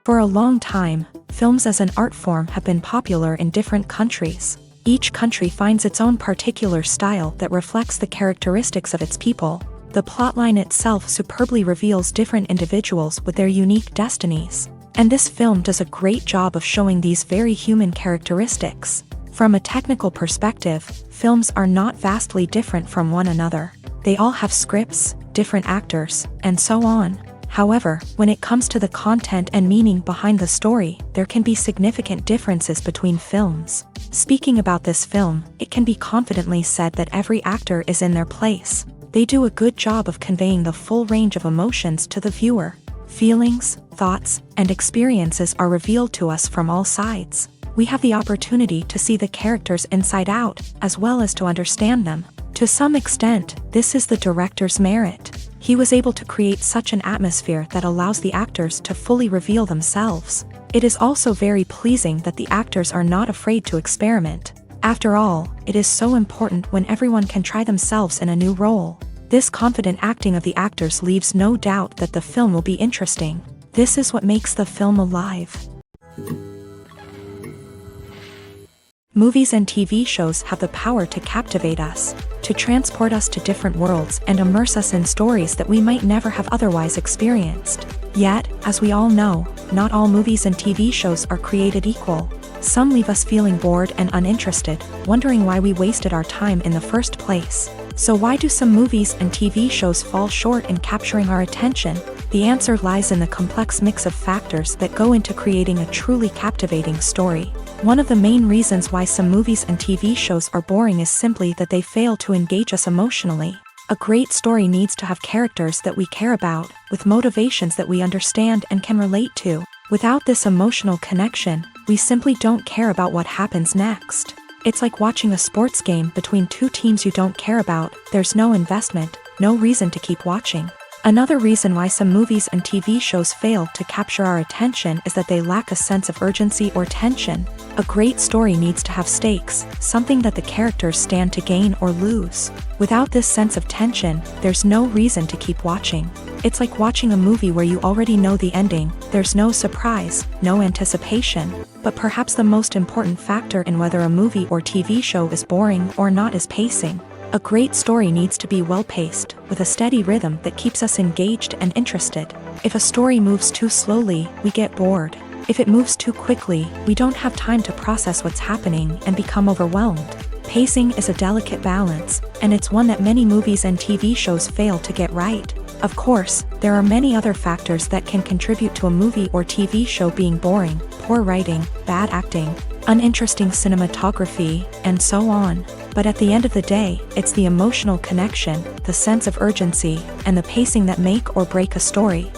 For a long time, films as an art form have been popular in different countries. Each country finds its own particular style that reflects the characteristics of its people. The plotline itself superbly reveals different individuals with their unique destinies. And this film does a great job of showing these very human characteristics. From a technical perspective, films are not vastly different from one another. They all have scripts, different actors, and so on. However, when it comes to the content and meaning behind the story, there can be significant differences between films. Speaking about this film, it can be confidently said that every actor is in their place. They do a good job of conveying the full range of emotions to the viewer. Feelings, thoughts, and experiences are revealed to us from all sides. We have the opportunity to see the characters inside out, as well as to understand them. To some extent, this is the director's merit. He was able to create such an atmosphere that allows the actors to fully reveal themselves. It is also very pleasing that the actors are not afraid to experiment. After all, it is so important when everyone can try themselves in a new role. This confident acting of the actors leaves no doubt that the film will be interesting. This is what makes the film alive. Movies and TV shows have the power to captivate us, to transport us to different worlds and immerse us in stories that we might never have otherwise experienced. Yet, as we all know, not all movies and TV shows are created equal. Some leave us feeling bored and uninterested, wondering why we wasted our time in the first place. So why do some movies and TV shows fall short in capturing our attention? The answer lies in the complex mix of factors that go into creating a truly captivating story. One of the main reasons why some movies and TV shows are boring is simply that they fail to engage us emotionally. A great story needs to have characters that we care about, with motivations that we understand and can relate to. Without this emotional connection, we simply don't care about what happens next. It's like watching a sports game between two teams you don't care about. There's no investment, no reason to keep watching. Another reason why some movies and TV shows fail to capture our attention is that they lack a sense of urgency or tension. A great story needs to have stakes, something that the characters stand to gain or lose. Without this sense of tension, there's no reason to keep watching. It's like watching a movie where you already know the ending. There's no surprise, no anticipation. But perhaps the most important factor in whether a movie or TV show is boring or not is pacing. A great story needs to be well-paced, with a steady rhythm that keeps us engaged and interested. If a story moves too slowly, we get bored. If it moves too quickly, we don't have time to process what's happening and become overwhelmed. Pacing is a delicate balance, and it's one that many movies and TV shows fail to get right. Of course, there are many other factors that can contribute to a movie or TV show being boring: poor writing, bad acting, uninteresting cinematography, and so on. But at the end of the day, it's the emotional connection, the sense of urgency, and the pacing that make or break a story.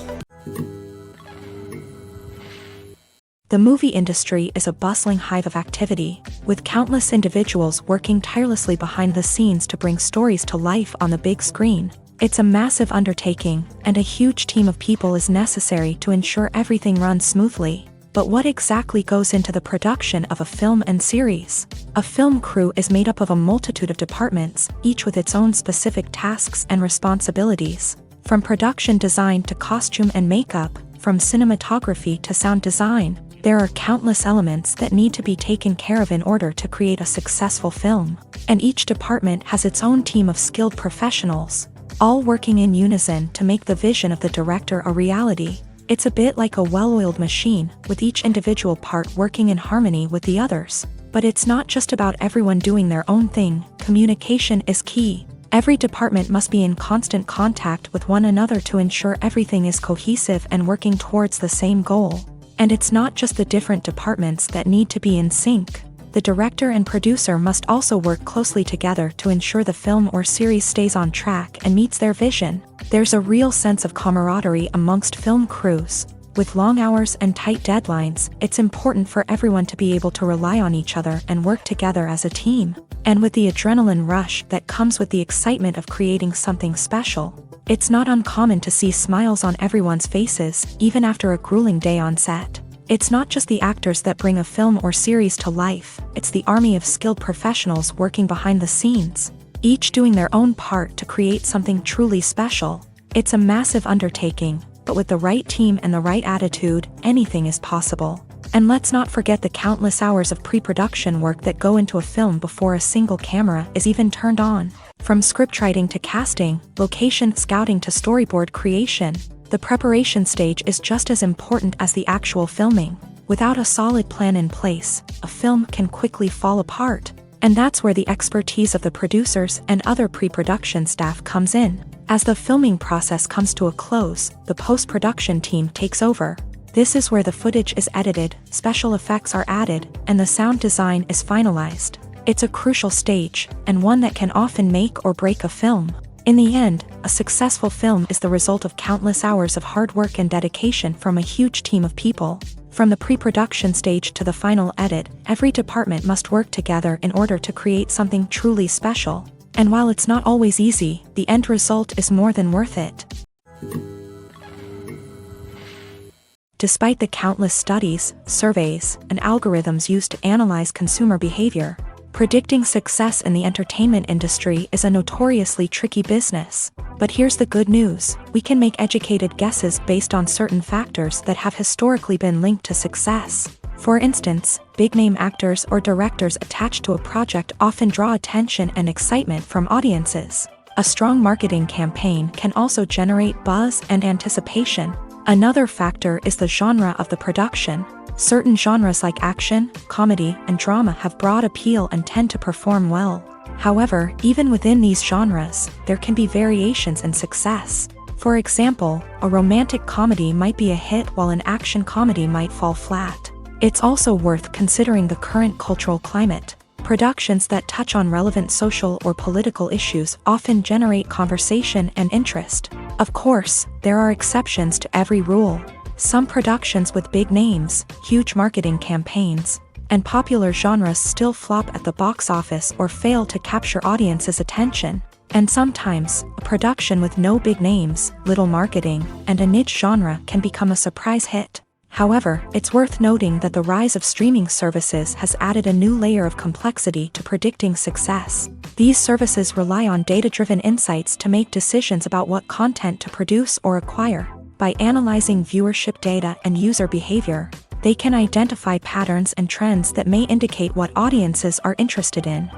The movie industry is a bustling hive of activity, with countless individuals working tirelessly behind the scenes to bring stories to life on the big screen. It's a massive undertaking, and a huge team of people is necessary to ensure everything runs smoothly. But what exactly goes into the production of a film and series? A film crew is made up of a multitude of departments, each with its own specific tasks and responsibilities. From production design to costume and makeup, from cinematography to sound design, there are countless elements that need to be taken care of in order to create a successful film. And each department has its own team of skilled professionals, all working in unison to make the vision of the director a reality. It's a bit like a well-oiled machine, with each individual part working in harmony with the others. But it's not just about everyone doing their own thing. Communication is key. Every department must be in constant contact with one another to ensure everything is cohesive and working towards the same goal. And it's not just the different departments that need to be in sync. The director and producer must also work closely together to ensure the film or series stays on track and meets their vision. There's a real sense of camaraderie amongst film crews. With long hours and tight deadlines, it's important for everyone to be able to rely on each other and work together as a team. And with the adrenaline rush that comes with the excitement of creating something special, it's not uncommon to see smiles on everyone's faces, even after a grueling day on set. It's not just the actors that bring a film or series to life, it's the army of skilled professionals working behind the scenes, each doing their own part to create something truly special. It's a massive undertaking, but with the right team and the right attitude, anything is possible. And let's not forget the countless hours of pre-production work that go into a film before a single camera is even turned on. From scriptwriting to casting, location scouting to storyboard creation, the preparation stage is just as important as the actual filming. Without a solid plan in place, a film can quickly fall apart. And that's where the expertise of the producers and other pre-production staff comes in. As the filming process comes to a close, the post-production team takes over. This is where the footage is edited, special effects are added, and the sound design is finalized. It's a crucial stage, and one that can often make or break a film. In the end, a successful film is the result of countless hours of hard work and dedication from a huge team of people. From the pre-production stage to the final edit, every department must work together in order to create something truly special. And while it's not always easy, the end result is more than worth it. Despite the countless studies, surveys, and algorithms used to analyze consumer behavior, predicting success in the entertainment industry is a notoriously tricky business. But here's the good news: we can make educated guesses based on certain factors that have historically been linked to success. For instance, big-name actors or directors attached to a project often draw attention and excitement from audiences. A strong marketing campaign can also generate buzz and anticipation. Another factor is the genre of the production. Certain genres like action, comedy, and drama have broad appeal and tend to perform well. However, even within these genres, there can be variations in success. For example, a romantic comedy might be a hit while an action comedy might fall flat. It's also worth considering the current cultural climate. Productions that touch on relevant social or political issues often generate conversation and interest. Of course, there are exceptions to every rule. Some productions with big names, huge marketing campaigns, and popular genres still flop at the box office or fail to capture audiences' attention. And sometimes, a production with no big names, little marketing, and a niche genre can become a surprise hit. However, it's worth noting that the rise of streaming services has added a new layer of complexity to predicting success. These services rely on data-driven insights to make decisions about what content to produce or acquire. By analyzing viewership data and user behavior, they can identify patterns and trends that may indicate what audiences are interested in.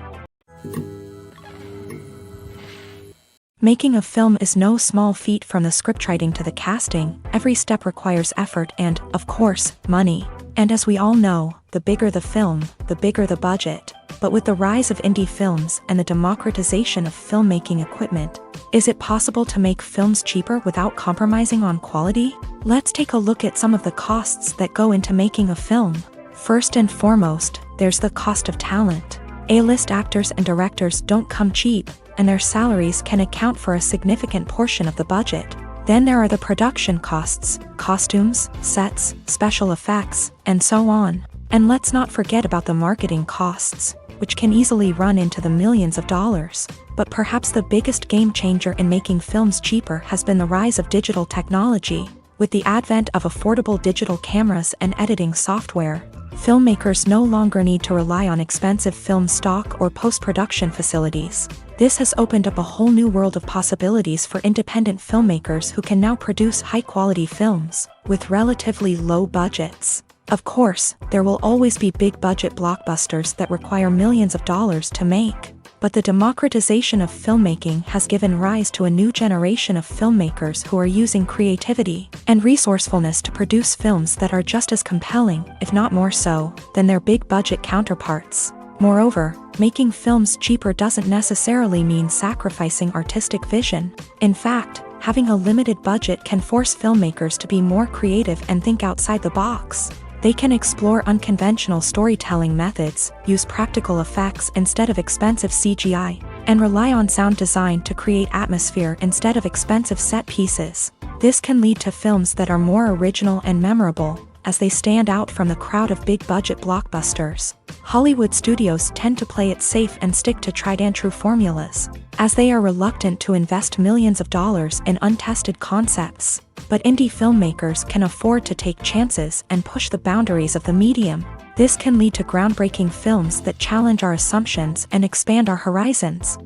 Making a film is no small feat. From the scriptwriting to the casting, every step requires effort and, of course, money. And as we all know, the bigger the film, the bigger the budget. But with the rise of indie films and the democratization of filmmaking equipment, is it possible to make films cheaper without compromising on quality? Let's take a look at some of the costs that go into making a film. First and foremost, there's the cost of talent. A-list actors and directors don't come cheap, and their salaries can account for a significant portion of the budget. Then there are the production costs, costumes, sets, special effects, and so on. And let's not forget about the marketing costs, which can easily run into the millions of dollars. But perhaps the biggest game changer in making films cheaper has been the rise of digital technology. With the advent of affordable digital cameras and editing software, filmmakers no longer need to rely on expensive film stock or post-production facilities. This has opened up a whole new world of possibilities for independent filmmakers who can now produce high-quality films with relatively low budgets. Of course, there will always be big-budget blockbusters that require millions of dollars to make. But the democratization of filmmaking has given rise to a new generation of filmmakers who are using creativity and resourcefulness to produce films that are just as compelling, if not more so, than their big-budget counterparts. Moreover, making films cheaper doesn't necessarily mean sacrificing artistic vision. In fact, having a limited budget can force filmmakers to be more creative and think outside the box. They can explore unconventional storytelling methods, use practical effects instead of expensive CGI, and rely on sound design to create atmosphere instead of expensive set pieces. This can lead to films that are more original and memorable, as they stand out from the crowd of big-budget blockbusters. Hollywood studios tend to play it safe and stick to tried-and-true formulas, as they are reluctant to invest millions of dollars in untested concepts. But indie filmmakers can afford to take chances and push the boundaries of the medium. This can lead to groundbreaking films that challenge our assumptions and expand our horizons.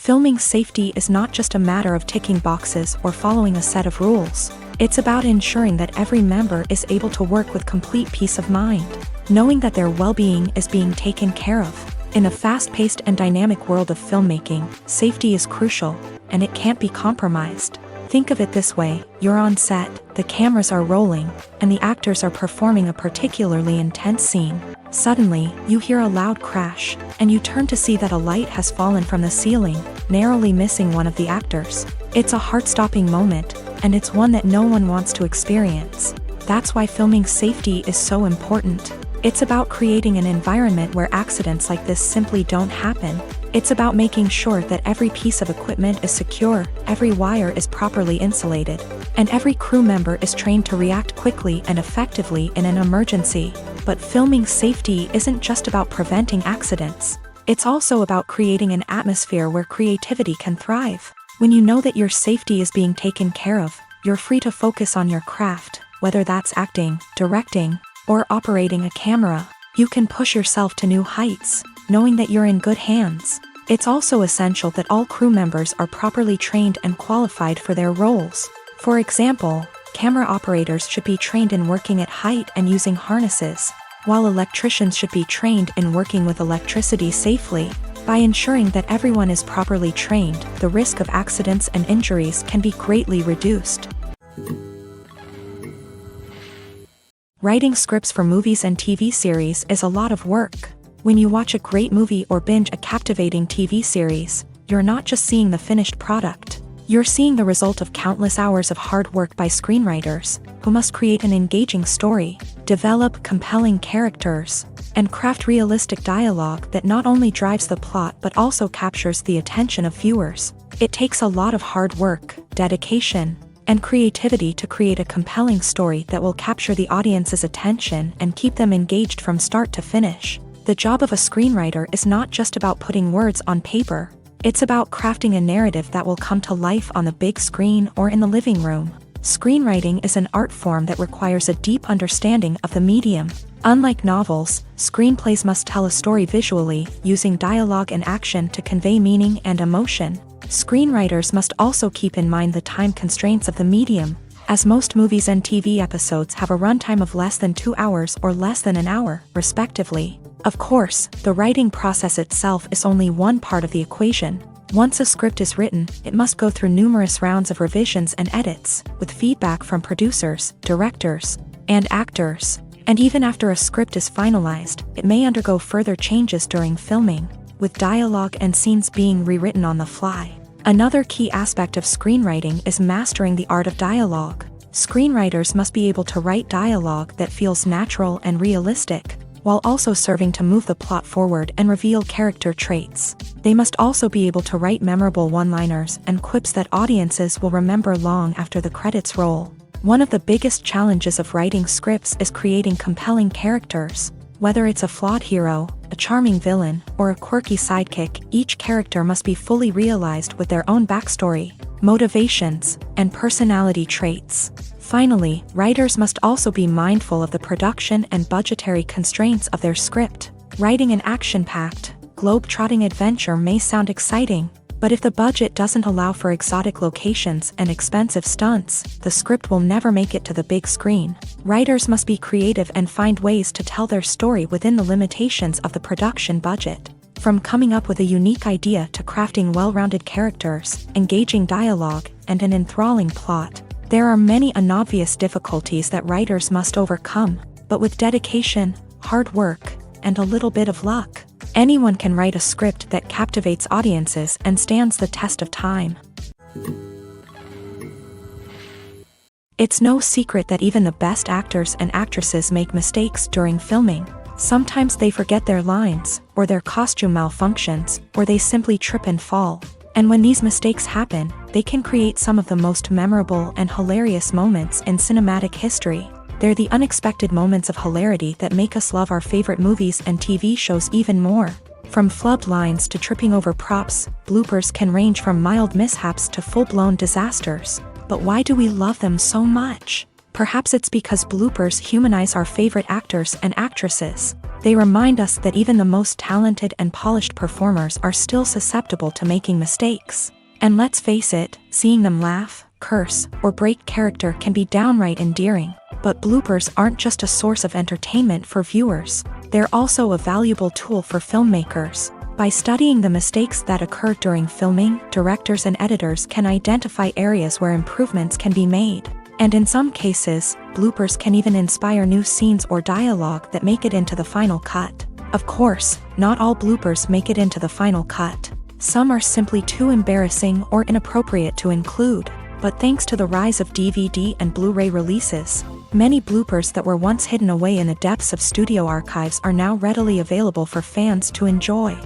Filming safety is not just a matter of ticking boxes or following a set of rules. It's about ensuring that every member is able to work with complete peace of mind, knowing that their well-being is being taken care of. In a fast-paced and dynamic world of filmmaking, safety is crucial, and it can't be compromised. Think of it this way: you're on set, the cameras are rolling, and the actors are performing a particularly intense scene. Suddenly, you hear a loud crash, and you turn to see that a light has fallen from the ceiling, narrowly missing one of the actors. It's a heart-stopping moment, and it's one that no one wants to experience. That's why filming safety is so important. It's about creating an environment where accidents like this simply don't happen. It's about making sure that every piece of equipment is secure, every wire is properly insulated, and every crew member is trained to react quickly and effectively in an emergency. But filming safety isn't just about preventing accidents. It's also about creating an atmosphere where creativity can thrive. When you know that your safety is being taken care of, you're free to focus on your craft, whether that's acting, directing, or operating a camera. You can push yourself to new heights, knowing that you're in good hands. It's also essential that all crew members are properly trained and qualified for their roles. For example, camera operators should be trained in working at height and using harnesses, while electricians should be trained in working with electricity safely. By ensuring that everyone is properly trained, the risk of accidents and injuries can be greatly reduced. Writing scripts for movies and TV series is a lot of work. When you watch a great movie or binge a captivating TV series, you're not just seeing the finished product. You're seeing the result of countless hours of hard work by screenwriters, who must create an engaging story, develop compelling characters, and craft realistic dialogue that not only drives the plot but also captures the attention of viewers. It takes a lot of hard work, dedication, and creativity to create a compelling story that will capture the audience's attention and keep them engaged from start to finish. The job of a screenwriter is not just about putting words on paper. It's about crafting a narrative that will come to life on the big screen or in the living room. Screenwriting is an art form that requires a deep understanding of the medium. Unlike novels, screenplays must tell a story visually, using dialogue and action to convey meaning and emotion. Screenwriters must also keep in mind the time constraints of the medium, as most movies and TV episodes have a runtime of less than 2 hours or less than an hour, respectively. Of course, the writing process itself is only one part of the equation. Once a script is written, it must go through numerous rounds of revisions and edits, with feedback from producers, directors, and actors. And even after a script is finalized, it may undergo further changes during filming, with dialogue and scenes being rewritten on the fly. Another key aspect of screenwriting is mastering the art of dialogue. Screenwriters must be able to write dialogue that feels natural and realistic, while also serving to move the plot forward and reveal character traits. They must also be able to write memorable one-liners and quips that audiences will remember long after the credits roll. One of the biggest challenges of writing scripts is creating compelling characters. Whether it's a flawed hero, a charming villain, or a quirky sidekick, each character must be fully realized with their own backstory, motivations, and personality traits. Finally, writers must also be mindful of the production and budgetary constraints of their script. Writing an action-packed, globe-trotting adventure may sound exciting, but if the budget doesn't allow for exotic locations and expensive stunts, the script will never make it to the big screen. Writers must be creative and find ways to tell their story within the limitations of the production budget. From coming up with a unique idea to crafting well-rounded characters, engaging dialogue, and an enthralling plot, there are many unobvious difficulties that writers must overcome, but with dedication, hard work, and a little bit of luck, anyone can write a script that captivates audiences and stands the test of time. It's no secret that even the best actors and actresses make mistakes during filming. Sometimes they forget their lines, or their costume malfunctions, or they simply trip and fall. And when these mistakes happen, they can create some of the most memorable and hilarious moments in cinematic history. They're the unexpected moments of hilarity that make us love our favorite movies and TV shows even more. From flubbed lines to tripping over props, bloopers can range from mild mishaps to full-blown disasters. But why do we love them so much? Perhaps it's because bloopers humanize our favorite actors and actresses. They remind us that even the most talented and polished performers are still susceptible to making mistakes. And let's face it, seeing them laugh, curse, or break character can be downright endearing. But bloopers aren't just a source of entertainment for viewers. They're also a valuable tool for filmmakers. By studying the mistakes that occur during filming, directors and editors can identify areas where improvements can be made. And in some cases, bloopers can even inspire new scenes or dialogue that make it into the final cut. Of course, not all bloopers make it into the final cut. Some are simply too embarrassing or inappropriate to include. But thanks to the rise of DVD and Blu-ray releases, many bloopers that were once hidden away in the depths of studio archives are now readily available for fans to enjoy.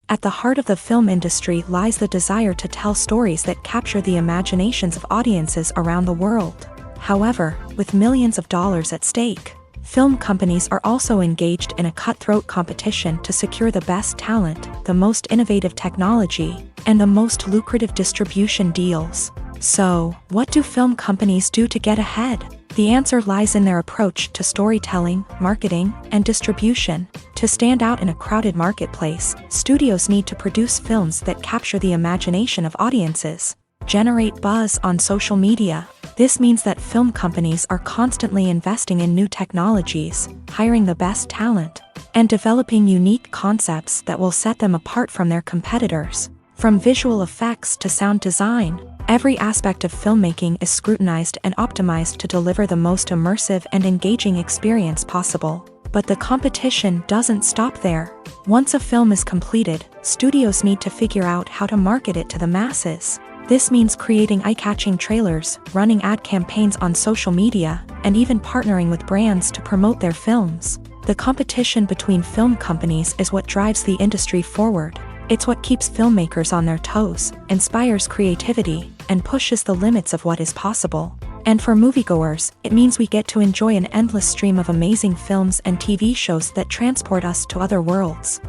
At the heart of the film industry lies the desire to tell stories that capture the imaginations of audiences around the world. However, with millions of dollars at stake, film companies are also engaged in a cutthroat competition to secure the best talent, the most innovative technology, and the most lucrative distribution deals. So, what do film companies do to get ahead? The answer lies in their approach to storytelling, marketing, and distribution. To stand out in a crowded marketplace, studios need to produce films that capture the imagination of audiences, generate buzz on social media. This means that film companies are constantly investing in new technologies, hiring the best talent, and developing unique concepts that will set them apart from their competitors. From visual effects to sound design, every aspect of filmmaking is scrutinized and optimized to deliver the most immersive and engaging experience possible. But the competition doesn't stop there. Once a film is completed, studios need to figure out how to market it to the masses. This means creating eye-catching trailers, running ad campaigns on social media, and even partnering with brands to promote their films. The competition between film companies is what drives the industry forward. It's what keeps filmmakers on their toes, inspires creativity, and pushes the limits of what is possible. And for moviegoers, it means we get to enjoy an endless stream of amazing films and TV shows that transport us to other worlds.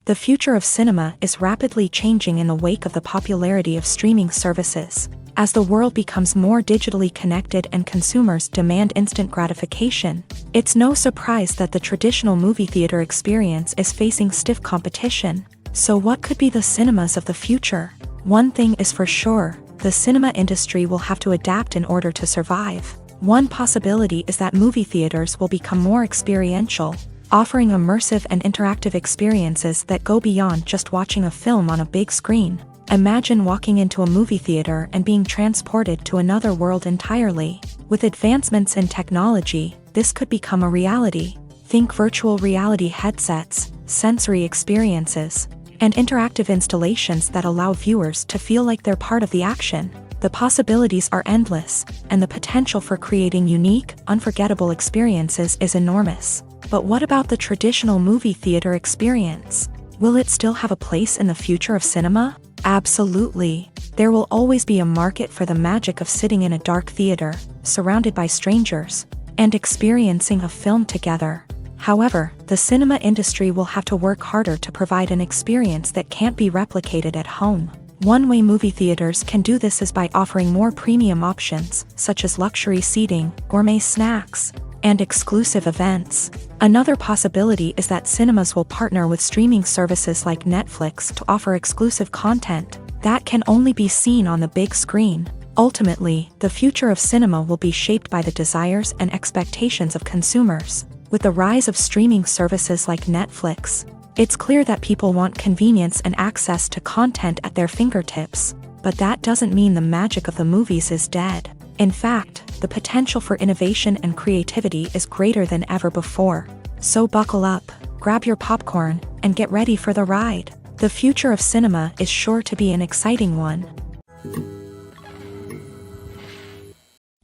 The future of cinema is rapidly changing in the wake of the popularity of streaming services. As the world becomes more digitally connected and consumers demand instant gratification, it's no surprise that the traditional movie theater experience is facing stiff competition. So what could be the cinemas of the future? One thing is for sure, the cinema industry will have to adapt in order to survive. One possibility is that movie theaters will become more experiential, offering immersive and interactive experiences that go beyond just watching a film on a big screen. Imagine walking into a movie theater and being transported to another world entirely. With advancements in technology, this could become a reality. Think virtual reality headsets, sensory experiences, and interactive installations that allow viewers to feel like they're part of the action. The possibilities are endless, and the potential for creating unique, unforgettable experiences is enormous. But what about the traditional movie theater experience? Will it still have a place in the future of cinema? Absolutely. There will always be a market for the magic of sitting in a dark theater, surrounded by strangers, and experiencing a film together. However, the cinema industry will have to work harder to provide an experience that can't be replicated at home. One way movie theaters can do this is by offering more premium options, such as luxury seating, gourmet snacks, and exclusive events. Another possibility is that cinemas will partner with streaming services like Netflix to offer exclusive content that can only be seen on the big screen. Ultimately, the future of cinema will be shaped by the desires and expectations of consumers. With the rise of streaming services like Netflix, it's clear that people want convenience and access to content at their fingertips. But that doesn't mean the magic of the movies is dead. In fact, the potential for innovation and creativity is greater than ever before. So buckle up, grab your popcorn, and get ready for the ride. The future of cinema is sure to be an exciting one.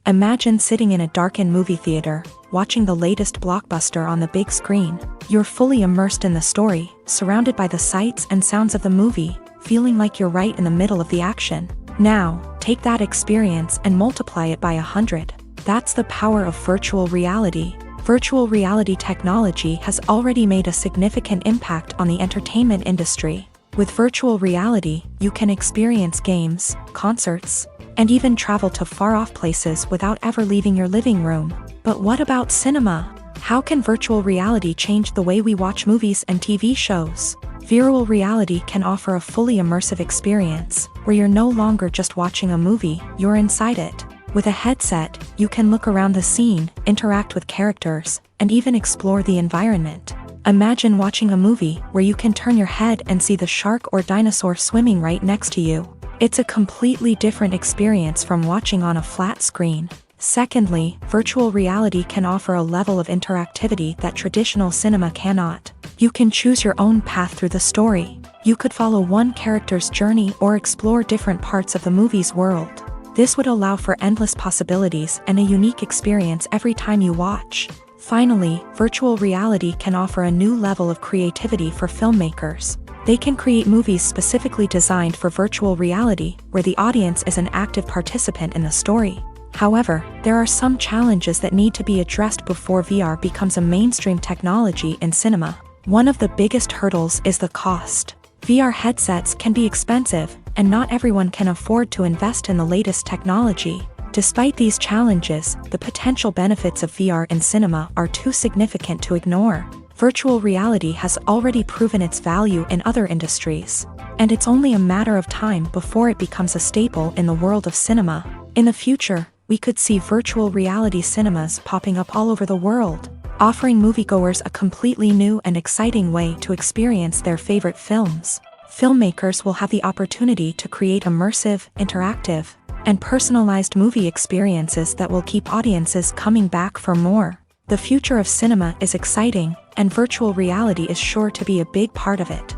Imagine sitting in a darkened movie theater, watching the latest blockbuster on the big screen. You're fully immersed in the story, surrounded by the sights and sounds of the movie, feeling like you're right in the middle of the action. Now, take that experience and multiply it by 100. That's the power of virtual reality. Virtual reality technology has already made a significant impact on the entertainment industry. With virtual reality, you can experience games, concerts, and even travel to far-off places without ever leaving your living room. But what about cinema? How can virtual reality change the way we watch movies and TV shows? Virtual reality can offer a fully immersive experience, where you're no longer just watching a movie, you're inside it. With a headset, you can look around the scene, interact with characters, and even explore the environment. Imagine watching a movie where you can turn your head and see the shark or dinosaur swimming right next to you. It's a completely different experience from watching on a flat screen. Secondly, virtual reality can offer a level of interactivity that traditional cinema cannot. You can choose your own path through the story. You could follow one character's journey or explore different parts of the movie's world. This would allow for endless possibilities and a unique experience every time you watch. Finally, virtual reality can offer a new level of creativity for filmmakers. They can create movies specifically designed for virtual reality, where the audience is an active participant in the story. However, there are some challenges that need to be addressed before VR becomes a mainstream technology in cinema. One of the biggest hurdles is the cost. VR headsets can be expensive, and not everyone can afford to invest in the latest technology. Despite these challenges, the potential benefits of VR in cinema are too significant to ignore. Virtual reality has already proven its value in other industries, and it's only a matter of time before it becomes a staple in the world of cinema. In the future, we could see virtual reality cinemas popping up all over the world, offering moviegoers a completely new and exciting way to experience their favorite films. Filmmakers will have the opportunity to create immersive, interactive, and personalized movie experiences that will keep audiences coming back for more. The future of cinema is exciting, and virtual reality is sure to be a big part of it.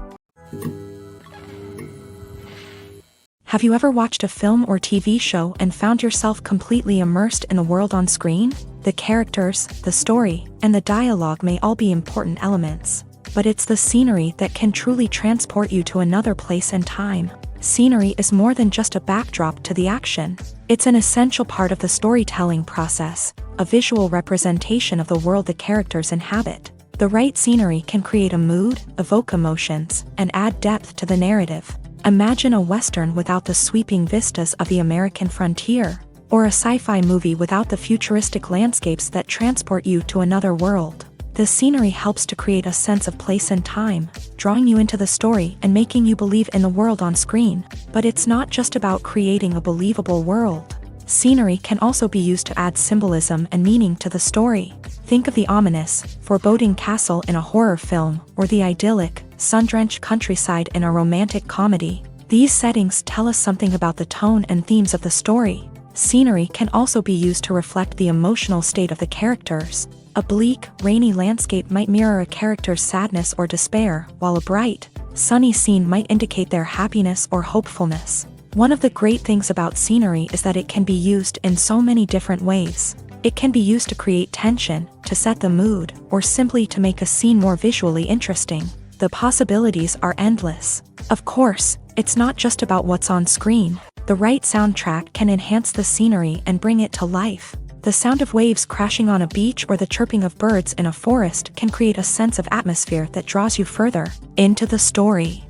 Have you ever watched a film or TV show and found yourself completely immersed in the world on screen? The characters, the story, and the dialogue may all be important elements, but it's the scenery that can truly transport you to another place and time. Scenery is more than just a backdrop to the action. It's an essential part of the storytelling process, a visual representation of the world the characters inhabit. The right scenery can create a mood, evoke emotions, and add depth to the narrative. Imagine a Western without the sweeping vistas of the American frontier, or a sci-fi movie without the futuristic landscapes that transport you to another world. The scenery helps to create a sense of place and time, drawing you into the story and making you believe in the world on screen. But it's not just about creating a believable world. Scenery can also be used to add symbolism and meaning to the story. Think of the ominous, foreboding castle in a horror film, or the idyllic, sun-drenched countryside in a romantic comedy. These settings tell us something about the tone and themes of the story. Scenery can also be used to reflect the emotional state of the characters. A bleak, rainy landscape might mirror a character's sadness or despair, while a bright, sunny scene might indicate their happiness or hopefulness. One of the great things about scenery is that it can be used in so many different ways. It can be used to create tension, to set the mood, or simply to make a scene more visually interesting. The possibilities are endless. Of course, it's not just about what's on screen. The right soundtrack can enhance the scenery and bring it to life. The sound of waves crashing on a beach or the chirping of birds in a forest can create a sense of atmosphere that draws you further into the story.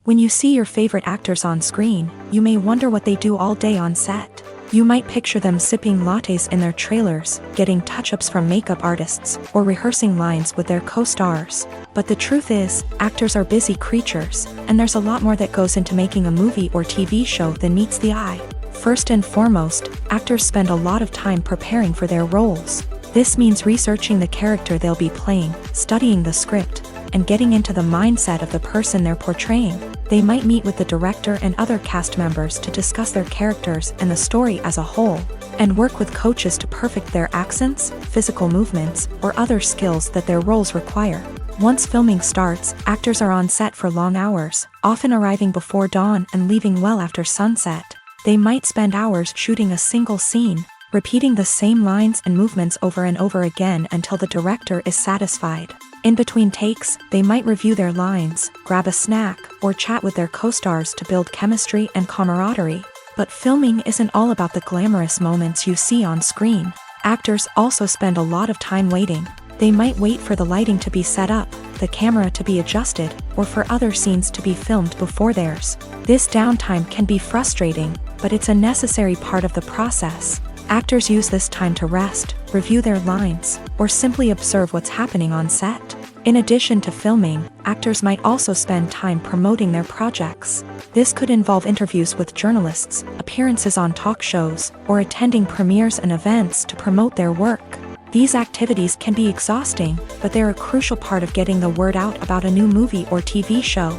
When you see your favorite actors on screen, you may wonder what they do all day on set. You might picture them sipping lattes in their trailers, getting touch-ups from makeup artists, or rehearsing lines with their co-stars. But the truth is, actors are busy creatures, and there's a lot more that goes into making a movie or TV show than meets the eye. First and foremost, actors spend a lot of time preparing for their roles. This means researching the character they'll be playing, studying the script, and getting into the mindset of the person they're portraying. They might meet with the director and other cast members to discuss their characters and the story as a whole, and work with coaches to perfect their accents, physical movements, or other skills that their roles require. Once filming starts, actors are on set for long hours, often arriving before dawn and leaving well after sunset. They might spend hours shooting a single scene, repeating the same lines and movements over and over again until the director is satisfied. In between takes, they might review their lines, grab a snack, or chat with their co-stars to build chemistry and camaraderie. But filming isn't all about the glamorous moments you see on screen. Actors also spend a lot of time waiting. They might wait for the lighting to be set up, the camera to be adjusted, or for other scenes to be filmed before theirs. This downtime can be frustrating, but it's a necessary part of the process. Actors use this time to rest, review their lines, or simply observe what's happening on set. In addition to filming, actors might also spend time promoting their projects. This could involve interviews with journalists, appearances on talk shows, or attending premieres and events to promote their work. These activities can be exhausting, but they're a crucial part of getting the word out about a new movie or TV show.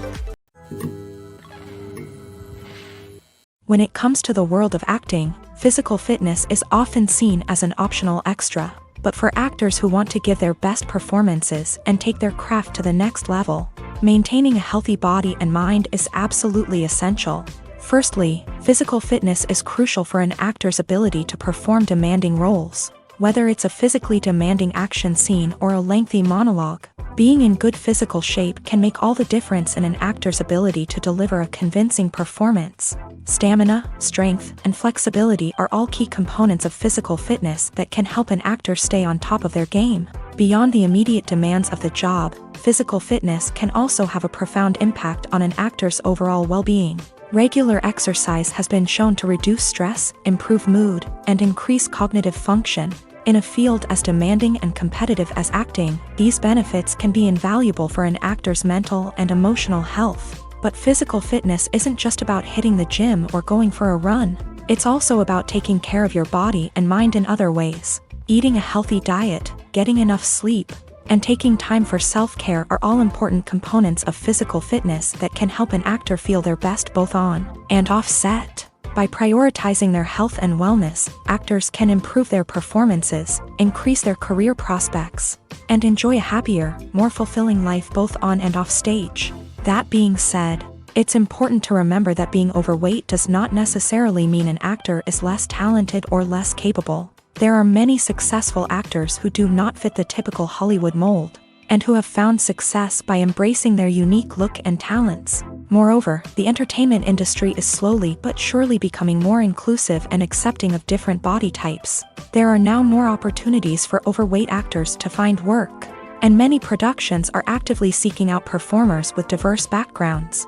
When it comes to the world of acting, physical fitness is often seen as an optional extra. But for actors who want to give their best performances and take their craft to the next level, maintaining a healthy body and mind is absolutely essential. Firstly, physical fitness is crucial for an actor's ability to perform demanding roles. Whether it's a physically demanding action scene or a lengthy monologue, being in good physical shape can make all the difference in an actor's ability to deliver a convincing performance. Stamina, strength, and flexibility are all key components of physical fitness that can help an actor stay on top of their game. Beyond the immediate demands of the job, physical fitness can also have a profound impact on an actor's overall well-being. Regular exercise has been shown to reduce stress, improve mood, and increase cognitive function. In a field as demanding and competitive as acting, these benefits can be invaluable for an actor's mental and emotional health. But physical fitness isn't just about hitting the gym or going for a run. It's also about taking care of your body and mind in other ways. Eating a healthy diet, getting enough sleep, and taking time for self-care are all important components of physical fitness that can help an actor feel their best both on and off set. By prioritizing their health and wellness, actors can improve their performances, increase their career prospects, and enjoy a happier, more fulfilling life both on and off stage. That being said, it's important to remember that being overweight does not necessarily mean an actor is less talented or less capable. There are many successful actors who do not fit the typical Hollywood mold, and who have found success by embracing their unique look and talents. Moreover, the entertainment industry is slowly but surely becoming more inclusive and accepting of different body types. There are now more opportunities for overweight actors to find work, and many productions are actively seeking out performers with diverse backgrounds.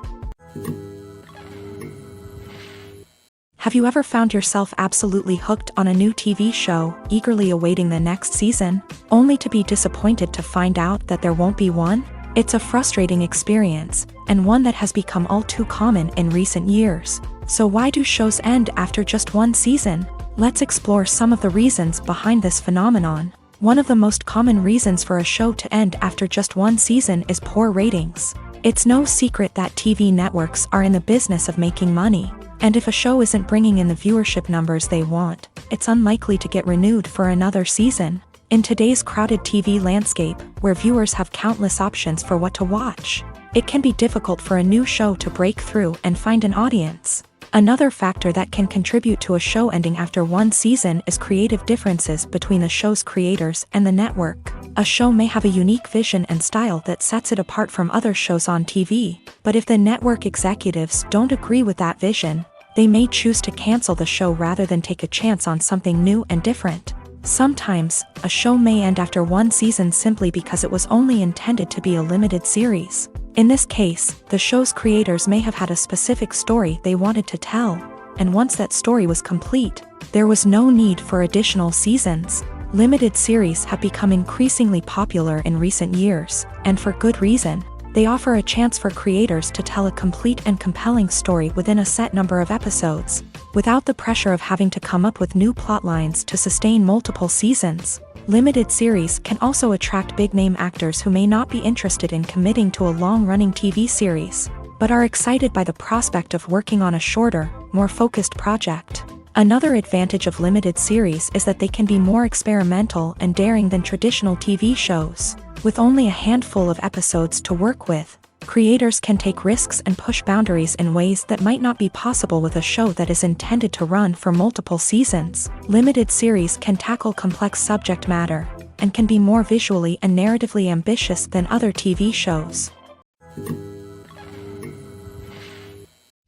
Have you ever found yourself absolutely hooked on a new TV show, eagerly awaiting the next season, only to be disappointed to find out that there won't be one? It's a frustrating experience, and one that has become all too common in recent years. So why do shows end after just one season? Let's explore some of the reasons behind this phenomenon. One of the most common reasons for a show to end after just one season is poor ratings. It's no secret that TV networks are in the business of making money, and if a show isn't bringing in the viewership numbers they want, it's unlikely to get renewed for another season. In today's crowded TV landscape, where viewers have countless options for what to watch, it can be difficult for a new show to break through and find an audience. Another factor that can contribute to a show ending after one season is creative differences between the show's creators and the network. A show may have a unique vision and style that sets it apart from other shows on TV, but if the network executives don't agree with that vision, they may choose to cancel the show rather than take a chance on something new and different. Sometimes, a show may end after one season simply because it was only intended to be a limited series. In this case, the show's creators may have had a specific story they wanted to tell, and once that story was complete, there was no need for additional seasons. Limited series have become increasingly popular in recent years, and for good reason. They offer a chance for creators to tell a complete and compelling story within a set number of episodes, without the pressure of having to come up with new plot lines to sustain multiple seasons. Limited series can also attract big-name actors who may not be interested in committing to a long-running TV series, but are excited by the prospect of working on a shorter, more focused project. Another advantage of limited series is that they can be more experimental and daring than traditional TV shows. With only a handful of episodes to work with, creators can take risks and push boundaries in ways that might not be possible with a show that is intended to run for multiple seasons. Limited series can tackle complex subject matter, and can be more visually and narratively ambitious than other TV shows.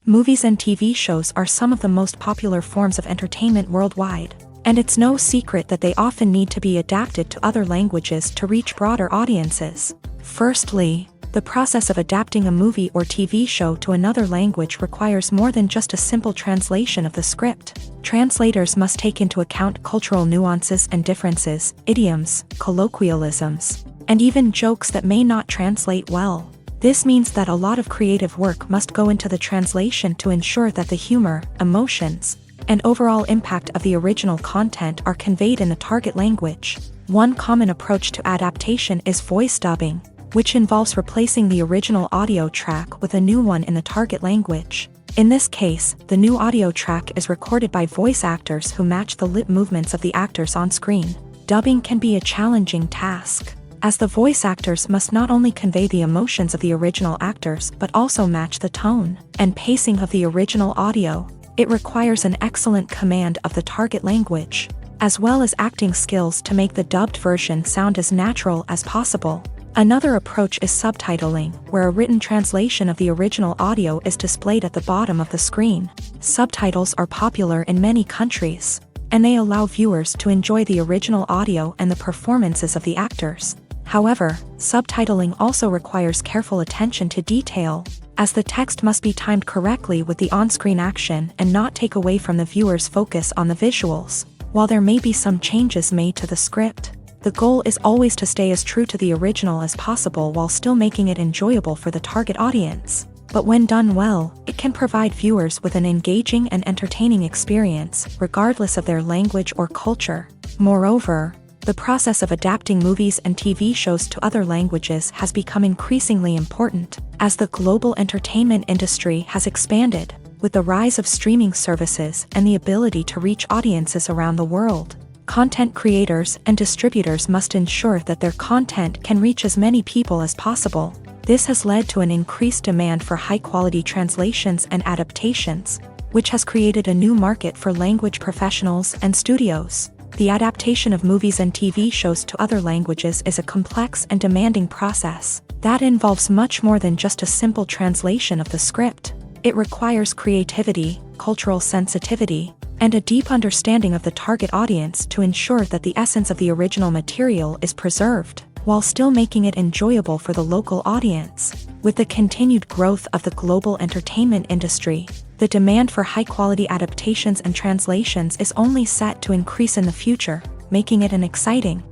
Movies and TV shows are some of the most popular forms of entertainment worldwide, and it's no secret that they often need to be adapted to other languages to reach broader audiences. Firstly, the process of adapting a movie or TV show to another language requires more than just a simple translation of the script. Translators must take into account cultural nuances and differences, idioms, colloquialisms, and even jokes that may not translate well. This means that a lot of creative work must go into the translation to ensure that the humor, emotions, and overall impact of the original content are conveyed in the target language. One common approach to adaptation is voice dubbing, which involves replacing the original audio track with a new one in the target language. In this case, the new audio track is recorded by voice actors who match the lip movements of the actors on screen. Dubbing can be a challenging task, as the voice actors must not only convey the emotions of the original actors but also match the tone and pacing of the original audio. It requires an excellent command of the target language, as well as acting skills to make the dubbed version sound as natural as possible. Another approach is subtitling, where a written translation of the original audio is displayed at the bottom of the screen. Subtitles are popular in many countries, and they allow viewers to enjoy the original audio and the performances of the actors. However, subtitling also requires careful attention to detail, as the text must be timed correctly with the on-screen action and not take away from the viewer's focus on the visuals. While there may be some changes made to the script, the goal is always to stay as true to the original as possible while still making it enjoyable for the target audience. But when done well, it can provide viewers with an engaging and entertaining experience, regardless of their language or culture. Moreover, the process of adapting movies and TV shows to other languages has become increasingly important, as the global entertainment industry has expanded, with the rise of streaming services and the ability to reach audiences around the world. Content creators and distributors must ensure that their content can reach as many people as possible. This has led to an increased demand for high-quality translations and adaptations, which has created a new market for language professionals and studios. The adaptation of movies and TV shows to other languages is a complex and demanding process that involves much more than just a simple translation of the script. It requires creativity, cultural sensitivity, and a deep understanding of the target audience to ensure that the essence of the original material is preserved, while still making it enjoyable for the local audience. With the continued growth of the global entertainment industry, the demand for high-quality adaptations and translations is only set to increase in the future, making it an exciting.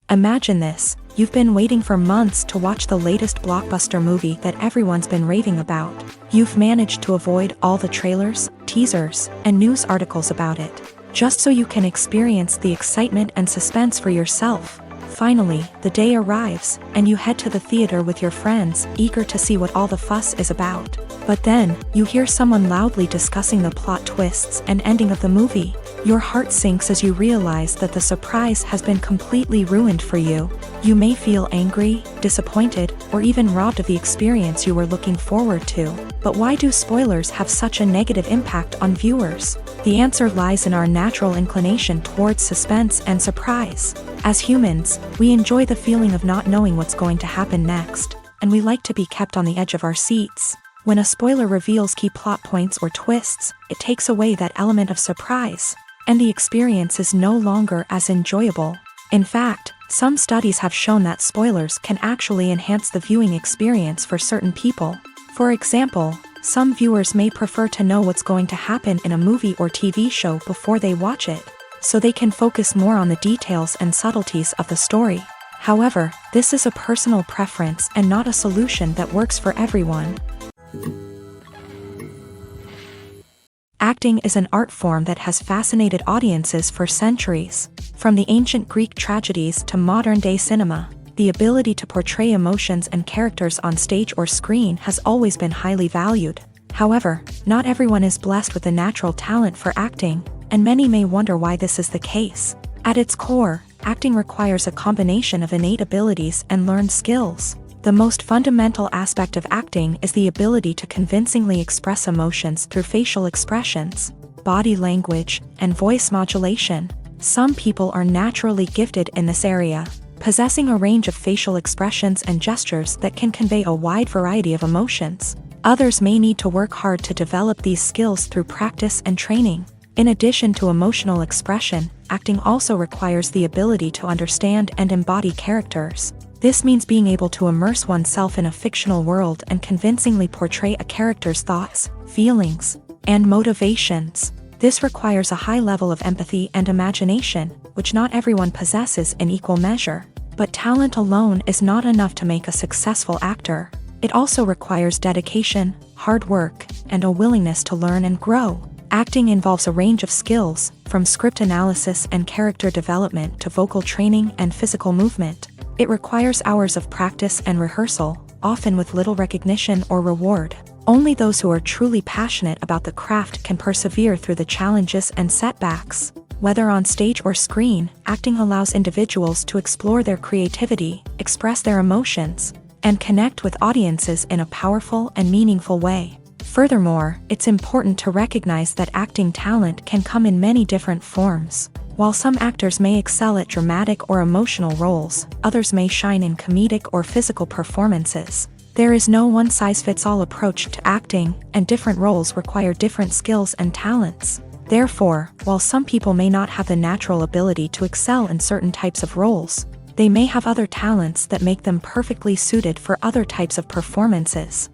Imagine this: you've been waiting for months to watch the latest blockbuster movie that everyone's been raving about. You've managed to avoid all the trailers, teasers, and news articles about it, just so you can experience the excitement and suspense for yourself. Finally, the day arrives, and you head to the theater with your friends, eager to see what all the fuss is about. But then, you hear someone loudly discussing the plot twists and ending of the movie. Your heart sinks as you realize that the surprise has been completely ruined for you. You may feel angry, disappointed, or even robbed of the experience you were looking forward to. But why do spoilers have such a negative impact on viewers? The answer lies in our natural inclination towards suspense and surprise. As humans, we enjoy the feeling of not knowing what's going to happen next, and we like to be kept on the edge of our seats. When a spoiler reveals key plot points or twists, it takes away that element of surprise, and the experience is no longer as enjoyable. In fact, some studies have shown that spoilers can actually enhance the viewing experience for certain people. For example, some viewers may prefer to know what's going to happen in a movie or TV show before they watch it, so they can focus more on the details and subtleties of the story. However, this is a personal preference and not a solution that works for everyone. Acting is an art form that has fascinated audiences for centuries. From the ancient Greek tragedies to modern-day cinema, the ability to portray emotions and characters on stage or screen has always been highly valued. However, not everyone is blessed with a natural talent for acting, and many may wonder why this is the case. At its core, acting requires a combination of innate abilities and learned skills. The most fundamental aspect of acting is the ability to convincingly express emotions through facial expressions, body language, and voice modulation. Some people are naturally gifted in this area, possessing a range of facial expressions and gestures that can convey a wide variety of emotions. Others may need to work hard to develop these skills through practice and training. In addition to emotional expression, acting also requires the ability to understand and embody characters. This means being able to immerse oneself in a fictional world and convincingly portray a character's thoughts, feelings, and motivations. This requires a high level of empathy and imagination, which not everyone possesses in equal measure. But talent alone is not enough to make a successful actor. It also requires dedication, hard work, and a willingness to learn and grow. Acting involves a range of skills, from script analysis and character development to vocal training and physical movement. It requires hours of practice and rehearsal, often with little recognition or reward. Only those who are truly passionate about the craft can persevere through the challenges and setbacks. Whether on stage or screen, acting allows individuals to explore their creativity, express their emotions, and connect with audiences in a powerful and meaningful way. Furthermore, it's important to recognize that acting talent can come in many different forms. While some actors may excel at dramatic or emotional roles, others may shine in comedic or physical performances. There is no one-size-fits-all approach to acting, and different roles require different skills and talents. Therefore, while some people may not have the natural ability to excel in certain types of roles, they may have other talents that make them perfectly suited for other types of performances.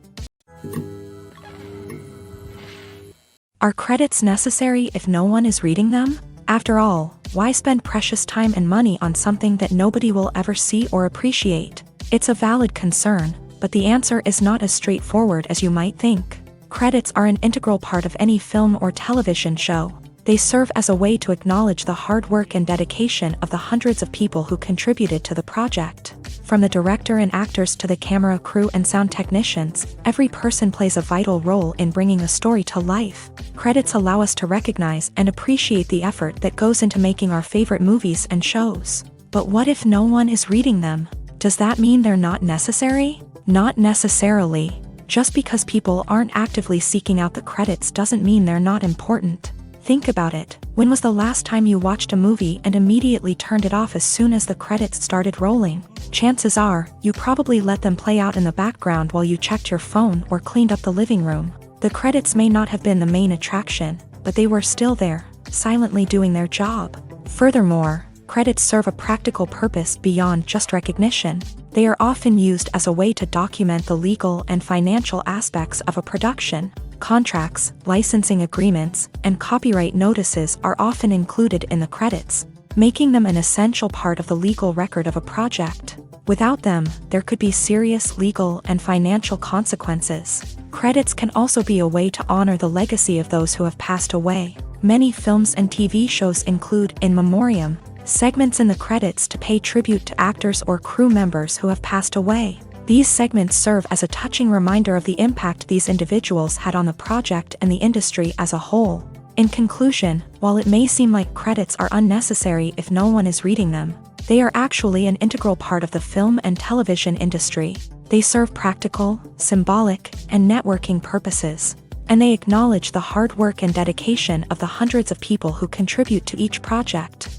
Are credits necessary if no one is reading them? After all, why spend precious time and money on something that nobody will ever see or appreciate? It's a valid concern, but the answer is not as straightforward as you might think. Credits are an integral part of any film or television show. They serve as a way to acknowledge the hard work and dedication of the hundreds of people who contributed to the project. From the director and actors to the camera crew and sound technicians, every person plays a vital role in bringing a story to life. Credits allow us to recognize and appreciate the effort that goes into making our favorite movies and shows. But what if no one is reading them? Does that mean they're not necessary? Not necessarily. Just because people aren't actively seeking out the credits doesn't mean they're not important. Think about it. When was the last time you watched a movie and immediately turned it off as soon as the credits started rolling? Chances are, you probably let them play out in the background while you checked your phone or cleaned up the living room. The credits may not have been the main attraction, but they were still there, silently doing their job. Furthermore, credits serve a practical purpose beyond just recognition. They are often used as a way to document the legal and financial aspects of a production. Contracts, licensing agreements, and copyright notices are often included in the credits, making them an essential part of the legal record of a project. Without them, there could be serious legal and financial consequences. Credits can also be a way to honor the legacy of those who have passed away. Many films and TV shows include in memoriam segments in the credits to pay tribute to actors or crew members who have passed away. These segments serve as a touching reminder of the impact these individuals had on the project and the industry as a whole. In conclusion, while it may seem like credits are unnecessary if no one is reading them, they are actually an integral part of the film and television industry. They serve practical, symbolic, and networking purposes, and they acknowledge the hard work and dedication of the hundreds of people who contribute to each project.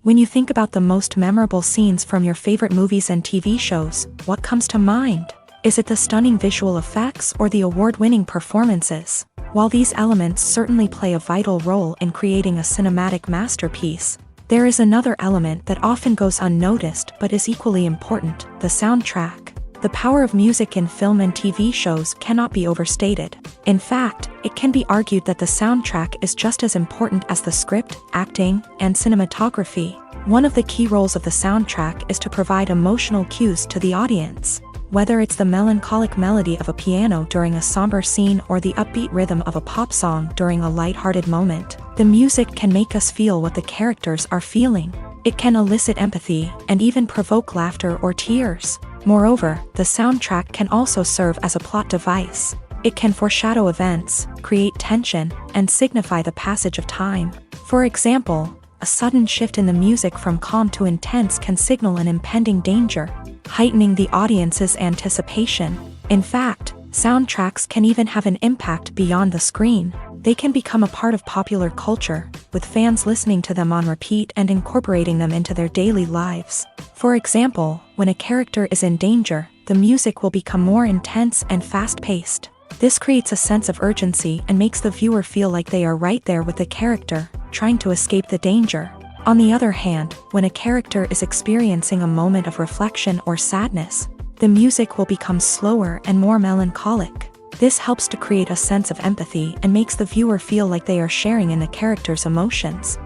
When you think about the most memorable scenes from your favorite movies and TV shows, what comes to mind? Is it the stunning visual effects or the award-winning performances? While these elements certainly play a vital role in creating a cinematic masterpiece, there is another element that often goes unnoticed but is equally important: the soundtrack. The power of music in film and TV shows cannot be overstated. In fact, it can be argued that the soundtrack is just as important as the script, acting, and cinematography. One of the key roles of the soundtrack is to provide emotional cues to the audience. Whether it's the melancholic melody of a piano during a somber scene or the upbeat rhythm of a pop song during a lighthearted moment, the music can make us feel what the characters are feeling. It can elicit empathy and even provoke laughter or tears. Moreover, the soundtrack can also serve as a plot device. It can foreshadow events, create tension, and signify the passage of time. For example, a sudden shift in the music from calm to intense can signal an impending danger, heightening the audience's anticipation. In fact, soundtracks can even have an impact beyond the screen. They can become a part of popular culture, with fans listening to them on repeat and incorporating them into their daily lives. For example, when a character is in danger, the music will become more intense and fast-paced. This creates a sense of urgency and makes the viewer feel like they are right there with the character, trying to escape the danger. On the other hand, when a character is experiencing a moment of reflection or sadness, the music will become slower and more melancholic. This helps to create a sense of empathy and makes the viewer feel like they are sharing in the character's emotions.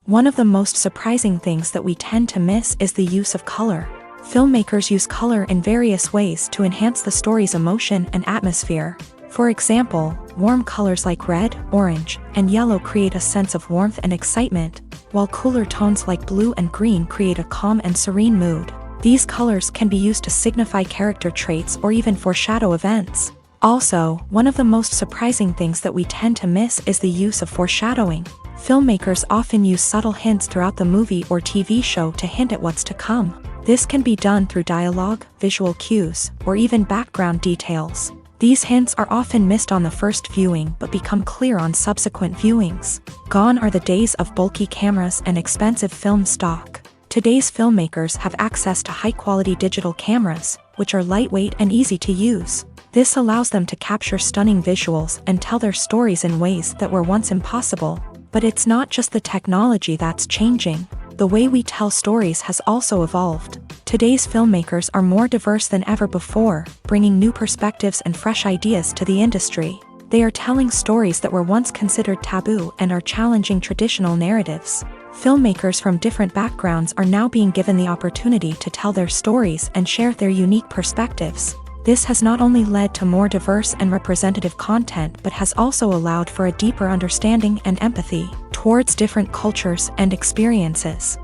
One of the most surprising things that we tend to miss is the use of color. Filmmakers use color in various ways to enhance the story's emotion and atmosphere. For example, warm colors like red, orange, and yellow create a sense of warmth and excitement, while cooler tones like blue and green create a calm and serene mood. These colors can be used to signify character traits or even foreshadow events. Also, one of the most surprising things that we tend to miss is the use of foreshadowing. Filmmakers often use subtle hints throughout the movie or TV show to hint at what's to come. This can be done through dialogue, visual cues, or even background details. These hints are often missed on the first viewing but become clear on subsequent viewings. Gone are the days of bulky cameras and expensive film stock. Today's filmmakers have access to high-quality digital cameras, which are lightweight and easy to use. This allows them to capture stunning visuals and tell their stories in ways that were once impossible. But it's not just the technology that's changing. The way we tell stories has also evolved. Today's filmmakers are more diverse than ever before, bringing new perspectives and fresh ideas to the industry. They are telling stories that were once considered taboo and are challenging traditional narratives. Filmmakers from different backgrounds are now being given the opportunity to tell their stories and share their unique perspectives. This has not only led to more diverse and representative content but has also allowed for a deeper understanding and empathy towards different cultures and experiences.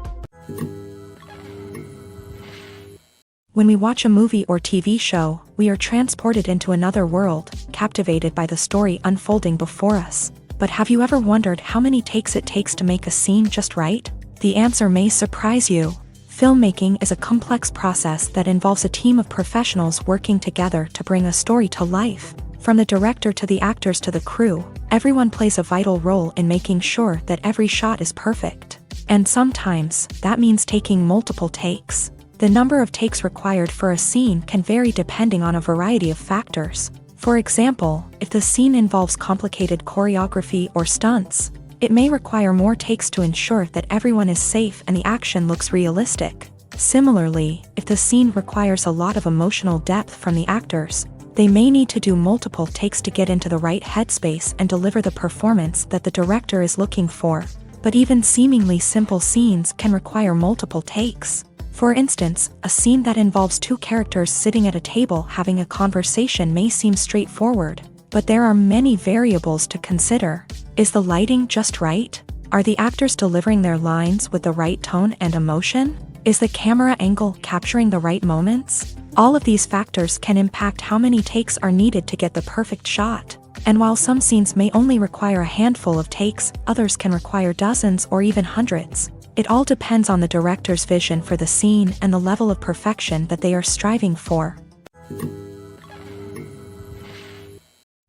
When we watch a movie or TV show, we are transported into another world, captivated by the story unfolding before us. But have you ever wondered how many takes it takes to make a scene just right? The answer may surprise you. Filmmaking is a complex process that involves a team of professionals working together to bring a story to life. From the director to the actors to the crew, everyone plays a vital role in making sure that every shot is perfect. And sometimes, that means taking multiple takes. The number of takes required for a scene can vary depending on a variety of factors. For example, if the scene involves complicated choreography or stunts, it may require more takes to ensure that everyone is safe and the action looks realistic. Similarly, if the scene requires a lot of emotional depth from the actors, they may need to do multiple takes to get into the right headspace and deliver the performance that the director is looking for. But even seemingly simple scenes can require multiple takes. For instance, a scene that involves two characters sitting at a table having a conversation may seem straightforward, but there are many variables to consider. Is the lighting just right? Are the actors delivering their lines with the right tone and emotion? Is the camera angle capturing the right moments? All of these factors can impact how many takes are needed to get the perfect shot. And while some scenes may only require a handful of takes, others can require dozens or even hundreds. It all depends on the director's vision for the scene and the level of perfection that they are striving for.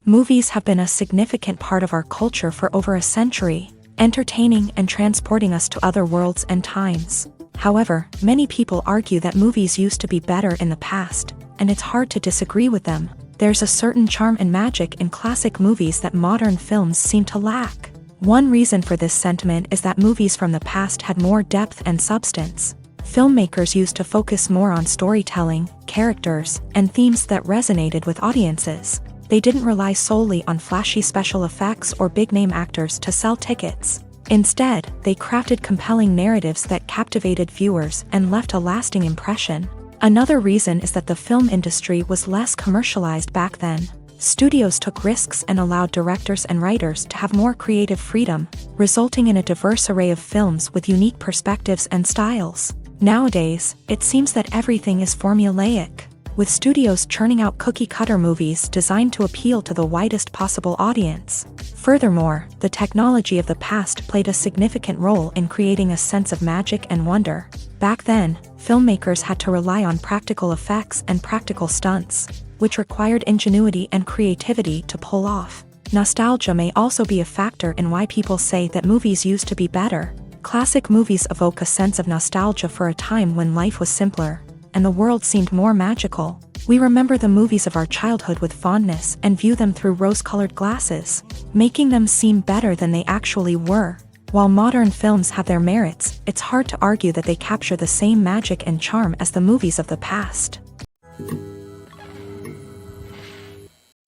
Movies have been a significant part of our culture for over a century, entertaining and transporting us to other worlds and times. However, many people argue that movies used to be better in the past, and it's hard to disagree with them. There's a certain charm and magic in classic movies that modern films seem to lack. One reason for this sentiment is that movies from the past had more depth and substance. Filmmakers used to focus more on storytelling, characters, and themes that resonated with audiences. They didn't rely solely on flashy special effects or big-name actors to sell tickets. Instead, they crafted compelling narratives that captivated viewers and left a lasting impression. Another reason is that the film industry was less commercialized back then. Studios took risks and allowed directors and writers to have more creative freedom, resulting in a diverse array of films with unique perspectives and styles. Nowadays, it seems that everything is formulaic, with studios churning out cookie-cutter movies designed to appeal to the widest possible audience. Furthermore, the technology of the past played a significant role in creating a sense of magic and wonder. Back then, filmmakers had to rely on practical effects and practical stunts, which required ingenuity and creativity to pull off. Nostalgia may also be a factor in why people say that movies used to be better. Classic movies evoke a sense of nostalgia for a time when life was simpler, and the world seemed more magical. We remember the movies of our childhood with fondness and view them through rose-colored glasses, making them seem better than they actually were. While modern films have their merits, it's hard to argue that they capture the same magic and charm as the movies of the past.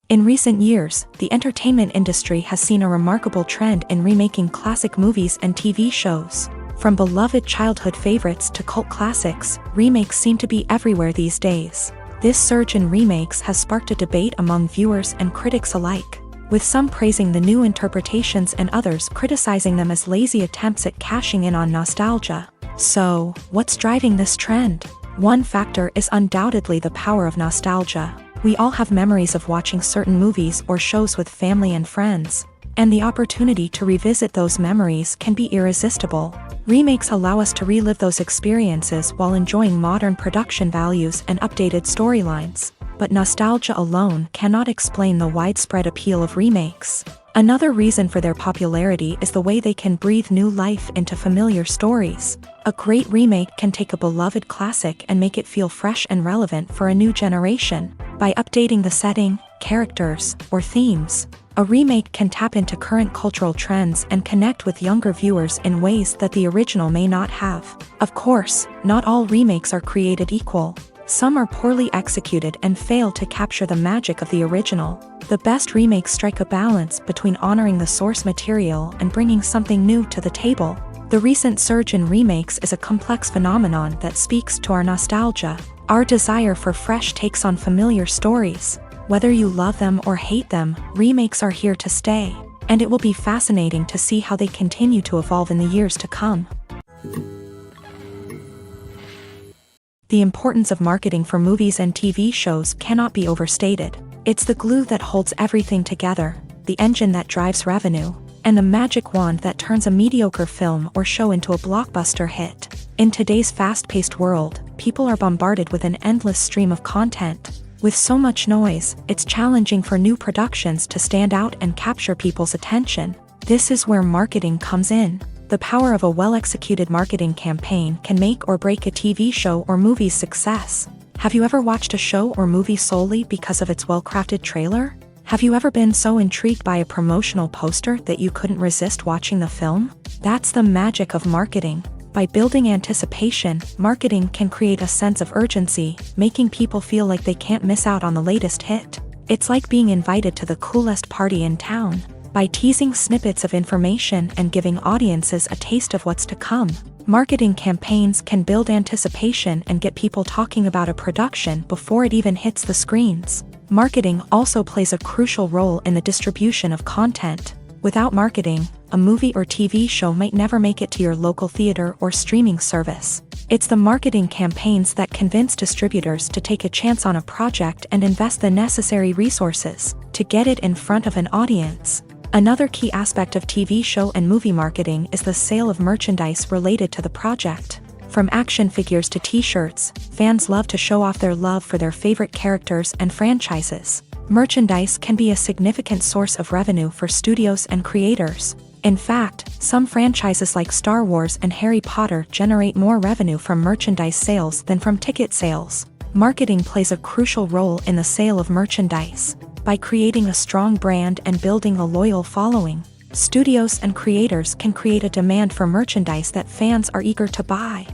In recent years, the entertainment industry has seen a remarkable trend in remaking classic movies and TV shows. From beloved childhood favorites to cult classics, remakes seem to be everywhere these days. This surge in remakes has sparked a debate among viewers and critics alike, with some praising the new interpretations and others criticizing them as lazy attempts at cashing in on nostalgia. So, what's driving this trend? One factor is undoubtedly the power of nostalgia. We all have memories of watching certain movies or shows with family and friends, and the opportunity to revisit those memories can be irresistible. Remakes allow us to relive those experiences while enjoying modern production values and updated storylines, but nostalgia alone cannot explain the widespread appeal of remakes. Another reason for their popularity is the way they can breathe new life into familiar stories. A great remake can take a beloved classic and make it feel fresh and relevant for a new generation. By updating the setting, characters, or themes, a remake can tap into current cultural trends and connect with younger viewers in ways that the original may not have. Of course, not all remakes are created equal. Some are poorly executed and fail to capture the magic of the original. The best remakes strike a balance between honoring the source material and bringing something new to the table. The recent surge in remakes is a complex phenomenon that speaks to our nostalgia, our desire for fresh takes on familiar stories. Whether you love them or hate them, remakes are here to stay, and it will be fascinating to see how they continue to evolve in the years to come. The importance of marketing for movies and TV shows cannot be overstated. It's the glue that holds everything together, the engine that drives revenue, and the magic wand that turns a mediocre film or show into a blockbuster hit. In today's fast-paced world, people are bombarded with an endless stream of content. With so much noise, it's challenging for new productions to stand out and capture people's attention. This is where marketing comes in. The power of a well-executed marketing campaign can make or break a TV show or movie's success. Have you ever watched a show or movie solely because of its well-crafted trailer? Have you ever been so intrigued by a promotional poster that you couldn't resist watching the film? That's the magic of marketing. By building anticipation, marketing can create a sense of urgency, making people feel like they can't miss out on the latest hit. It's like being invited to the coolest party in town. By teasing snippets of information and giving audiences a taste of what's to come, marketing campaigns can build anticipation and get people talking about a production before it even hits the screens. Marketing also plays a crucial role in the distribution of content. Without marketing, a movie or TV show might never make it to your local theater or streaming service. It's the marketing campaigns that convince distributors to take a chance on a project and invest the necessary resources to get it in front of an audience. Another key aspect of TV show and movie marketing is the sale of merchandise related to the project. From action figures to t-shirts, fans love to show off their love for their favorite characters and franchises. Merchandise can be a significant source of revenue for studios and creators. In fact, some franchises like Star Wars and Harry Potter generate more revenue from merchandise sales than from ticket sales. Marketing plays a crucial role in the sale of merchandise. By creating a strong brand and building a loyal following, studios and creators can create a demand for merchandise that fans are eager to buy.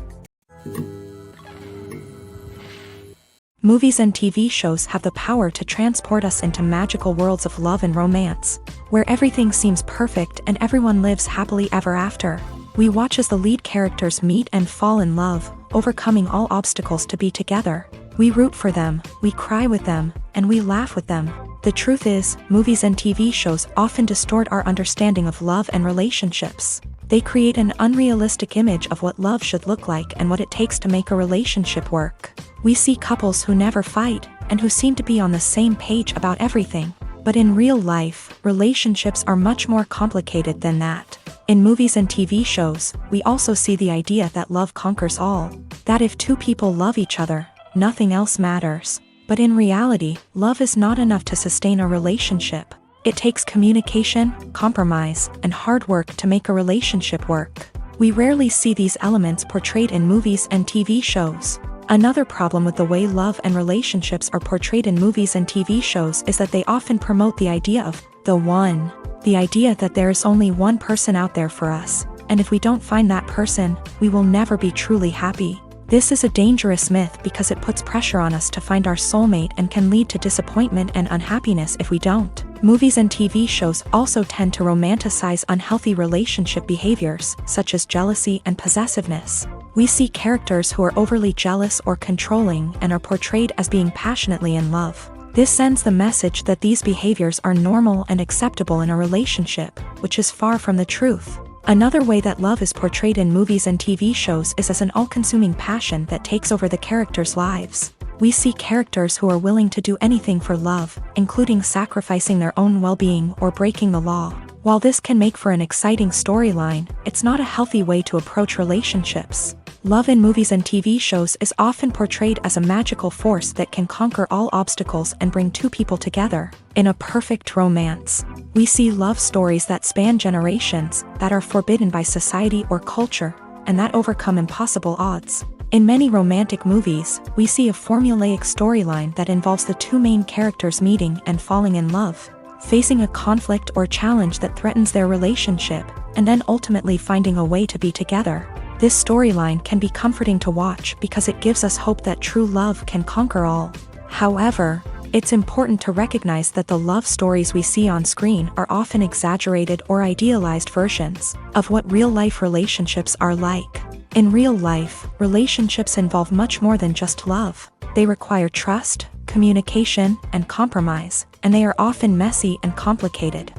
Movies and TV shows have the power to transport us into magical worlds of love and romance, where everything seems perfect and everyone lives happily ever after. We watch as the lead characters meet and fall in love, overcoming all obstacles to be together. We root for them, we cry with them, and we laugh with them. The truth is, movies and TV shows often distort our understanding of love and relationships. They create an unrealistic image of what love should look like and what it takes to make a relationship work. We see couples who never fight, and who seem to be on the same page about everything. But in real life, relationships are much more complicated than that. In movies and TV shows, we also see the idea that love conquers all. That if two people love each other, nothing else matters. But in reality, love is not enough to sustain a relationship. It takes communication, compromise, and hard work to make a relationship work. We rarely see these elements portrayed in movies and TV shows. Another problem with the way love and relationships are portrayed in movies and TV shows is that they often promote the idea of the one. The idea that there is only one person out there for us, and if we don't find that person, we will never be truly happy. This is a dangerous myth because it puts pressure on us to find our soulmate and can lead to disappointment and unhappiness if we don't. Movies and TV shows also tend to romanticize unhealthy relationship behaviors, such as jealousy and possessiveness. We see characters who are overly jealous or controlling and are portrayed as being passionately in love. This sends the message that these behaviors are normal and acceptable in a relationship, which is far from the truth. Another way that love is portrayed in movies and TV shows is as an all-consuming passion that takes over the characters' lives. We see characters who are willing to do anything for love, including sacrificing their own well-being or breaking the law. While this can make for an exciting storyline, it's not a healthy way to approach relationships. Love in movies and TV shows is often portrayed as a magical force that can conquer all obstacles and bring two people together in a perfect romance. We see love stories that span generations, that are forbidden by society or culture, and that overcome impossible odds. In many romantic movies, we see a formulaic storyline that involves the two main characters meeting and falling in love, facing a conflict or challenge that threatens their relationship, and then ultimately finding a way to be together. This storyline can be comforting to watch because it gives us hope that true love can conquer all. However, it's important to recognize that the love stories we see on screen are often exaggerated or idealized versions of what real-life relationships are like. In real life, relationships involve much more than just love. They require trust, communication, and compromise, and they are often messy and complicated.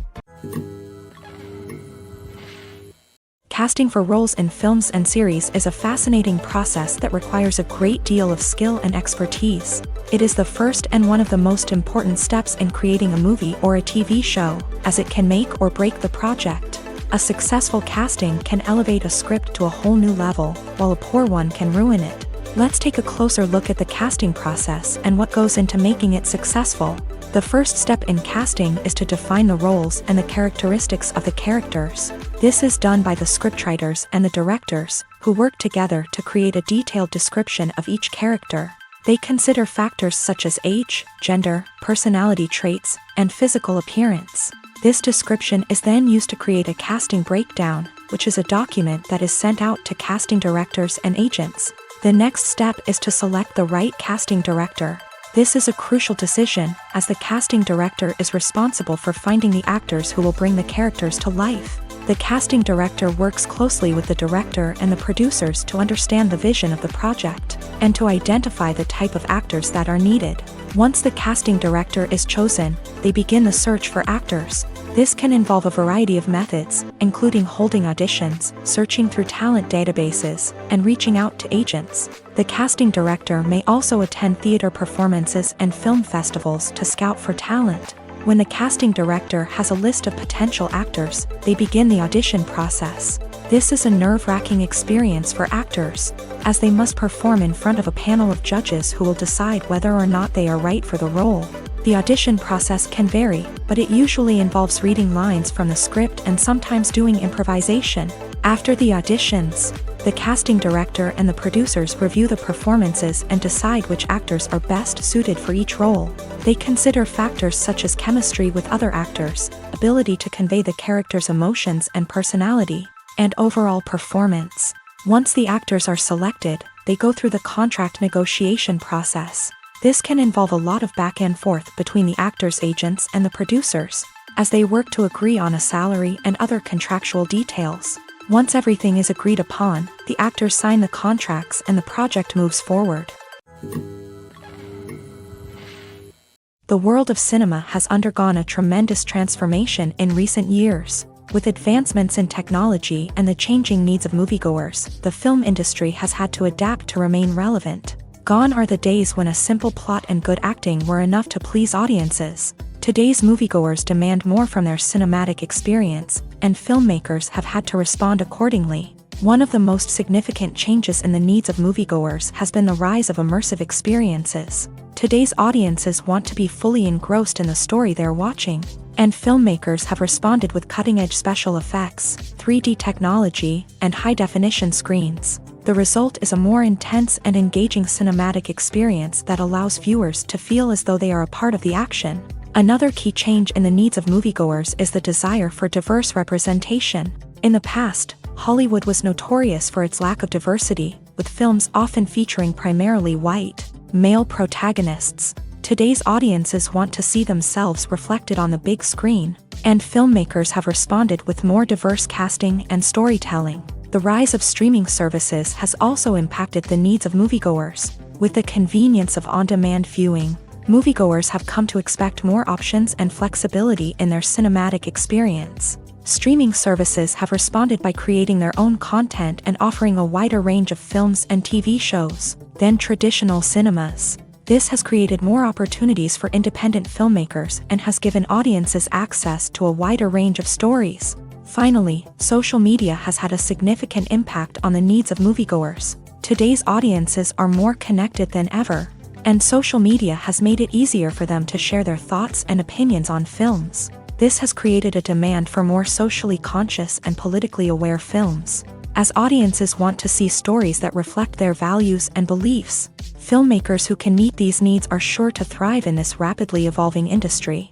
Casting for roles in films and series is a fascinating process that requires a great deal of skill and expertise. It is the first and one of the most important steps in creating a movie or a TV show, as it can make or break the project. A successful casting can elevate a script to a whole new level, while a poor one can ruin it. Let's take a closer look at the casting process and what goes into making it successful. The first step in casting is to define the roles and the characteristics of the characters. This is done by the scriptwriters and the directors, who work together to create a detailed description of each character. They consider factors such as age, gender, personality traits, and physical appearance. This description is then used to create a casting breakdown, which is a document that is sent out to casting directors and agents. The next step is to select the right casting director. This is a crucial decision, as the casting director is responsible for finding the actors who will bring the characters to life. The casting director works closely with the director and the producers to understand the vision of the project, and to identify the type of actors that are needed. Once the casting director is chosen, they begin the search for actors. This can involve a variety of methods, including holding auditions, searching through talent databases, and reaching out to agents. The casting director may also attend theater performances and film festivals to scout for talent. When the casting director has a list of potential actors, they begin the audition process. This is a nerve-wracking experience for actors, as they must perform in front of a panel of judges who will decide whether or not they are right for the role. The audition process can vary, but it usually involves reading lines from the script and sometimes doing improvisation. After the auditions, the casting director and the producers review the performances and decide which actors are best suited for each role. They consider factors such as chemistry with other actors, ability to convey the character's emotions and personality, and overall performance. Once the actors are selected, they go through the contract negotiation process. This can involve a lot of back and forth between the actors' agents and the producers, as they work to agree on a salary and other contractual details. Once everything is agreed upon, the actors sign the contracts and the project moves forward. The world of cinema has undergone a tremendous transformation in recent years. With advancements in technology and the changing needs of moviegoers, the film industry has had to adapt to remain relevant. Gone are the days when a simple plot and good acting were enough to please audiences. Today's moviegoers demand more from their cinematic experience, and filmmakers have had to respond accordingly. One of the most significant changes in the needs of moviegoers has been the rise of immersive experiences. Today's audiences want to be fully engrossed in the story they're watching, and filmmakers have responded with cutting-edge special effects, 3D technology, and high-definition screens. The result is a more intense and engaging cinematic experience that allows viewers to feel as though they are a part of the action. Another key change in the needs of moviegoers is the desire for diverse representation. In the past, Hollywood was notorious for its lack of diversity, with films often featuring primarily white, male protagonists. Today's audiences want to see themselves reflected on the big screen, and filmmakers have responded with more diverse casting and storytelling. The rise of streaming services has also impacted the needs of moviegoers. With the convenience of on-demand viewing, moviegoers have come to expect more options and flexibility in their cinematic experience. Streaming services have responded by creating their own content and offering a wider range of films and TV shows than traditional cinemas. This has created more opportunities for independent filmmakers and has given audiences access to a wider range of stories. Finally, social media has had a significant impact on the needs of moviegoers. Today's audiences are more connected than ever, and social media has made it easier for them to share their thoughts and opinions on films. This has created a demand for more socially conscious and politically aware films. As audiences want to see stories that reflect their values and beliefs, filmmakers who can meet these needs are sure to thrive in this rapidly evolving industry.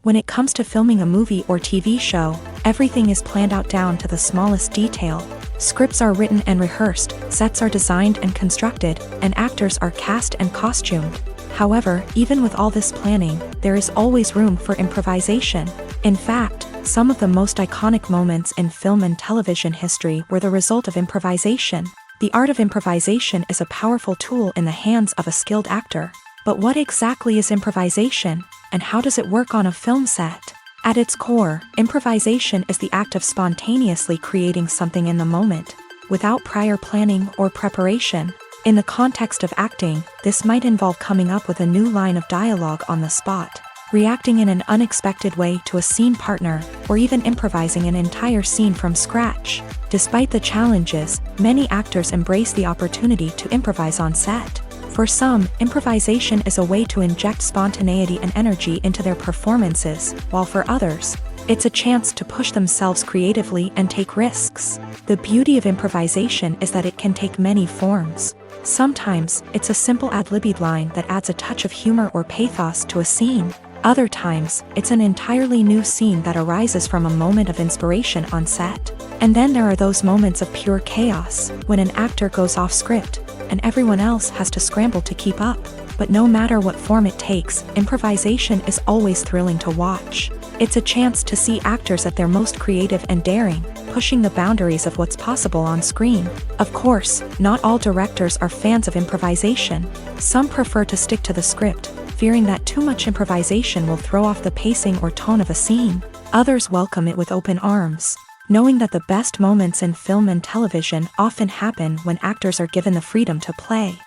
When it comes to filming a movie or TV show, everything is planned out down to the smallest detail. Scripts are written and rehearsed, sets are designed and constructed, and actors are cast and costumed. However, even with all this planning, there is always room for improvisation. In fact, some of the most iconic moments in film and television history were the result of improvisation. The art of improvisation is a powerful tool in the hands of a skilled actor. But what exactly is improvisation, and how does it work on a film set? At its core, improvisation is the act of spontaneously creating something in the moment, without prior planning or preparation. In the context of acting, this might involve coming up with a new line of dialogue on the spot, reacting in an unexpected way to a scene partner, or even improvising an entire scene from scratch. Despite the challenges, many actors embrace the opportunity to improvise on set. For some, improvisation is a way to inject spontaneity and energy into their performances, while for others, it's a chance to push themselves creatively and take risks. The beauty of improvisation is that it can take many forms. Sometimes, it's a simple ad-libbed line that adds a touch of humor or pathos to a scene. Other times, it's an entirely new scene that arises from a moment of inspiration on set. And then there are those moments of pure chaos, when an actor goes off script, and everyone else has to scramble to keep up. But no matter what form it takes, improvisation is always thrilling to watch. It's a chance to see actors at their most creative and daring, pushing the boundaries of what's possible on screen. Of course, not all directors are fans of improvisation. Some prefer to stick to the script, fearing that too much improvisation will throw off the pacing or tone of a scene. Others welcome it with open arms, knowing that the best moments in film and television often happen when actors are given the freedom to play.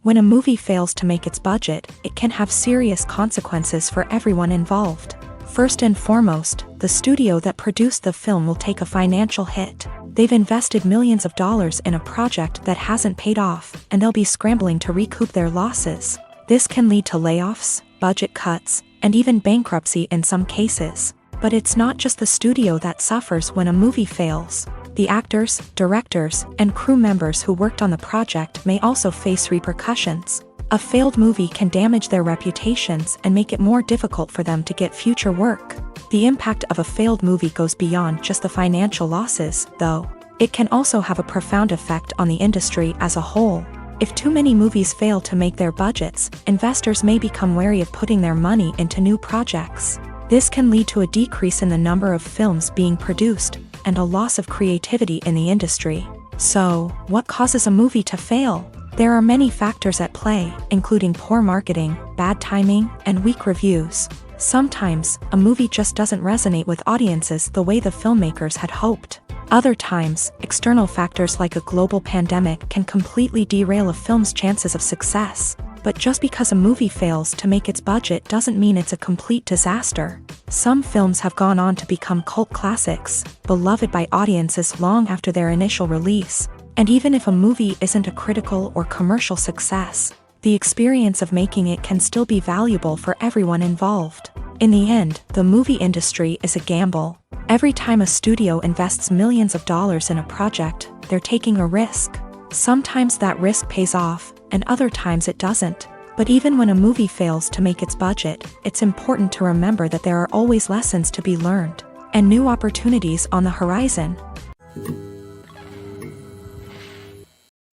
When a movie fails to make its budget, it can have serious consequences for everyone involved. First and foremost, the studio that produced the film will take a financial hit. They've invested millions of dollars in a project that hasn't paid off, and they'll be scrambling to recoup their losses. This can lead to layoffs, budget cuts, and even bankruptcy in some cases. But it's not just the studio that suffers when a movie fails. The actors, directors, and crew members who worked on the project may also face repercussions. A failed movie can damage their reputations and make it more difficult for them to get future work. The impact of a failed movie goes beyond just the financial losses, though. It can also have a profound effect on the industry as a whole. If too many movies fail to make their budgets, investors may become wary of putting their money into new projects. This can lead to a decrease in the number of films being produced, and a loss of creativity in the industry. So, what causes a movie to fail? There are many factors at play, including poor marketing, bad timing, and weak reviews. Sometimes, a movie just doesn't resonate with audiences the way the filmmakers had hoped. Other times, external factors like a global pandemic can completely derail a film's chances of success. But just because a movie fails to make its budget doesn't mean it's a complete disaster. Some films have gone on to become cult classics, beloved by audiences long after their initial release. And even if a movie isn't a critical or commercial success, the experience of making it can still be valuable for everyone involved. In the end, the movie industry is a gamble. Every time a studio invests millions of dollars in a project, they're taking a risk. Sometimes that risk pays off, and other times it doesn't. But even when a movie fails to make its budget, it's important to remember that there are always lessons to be learned, and new opportunities on the horizon.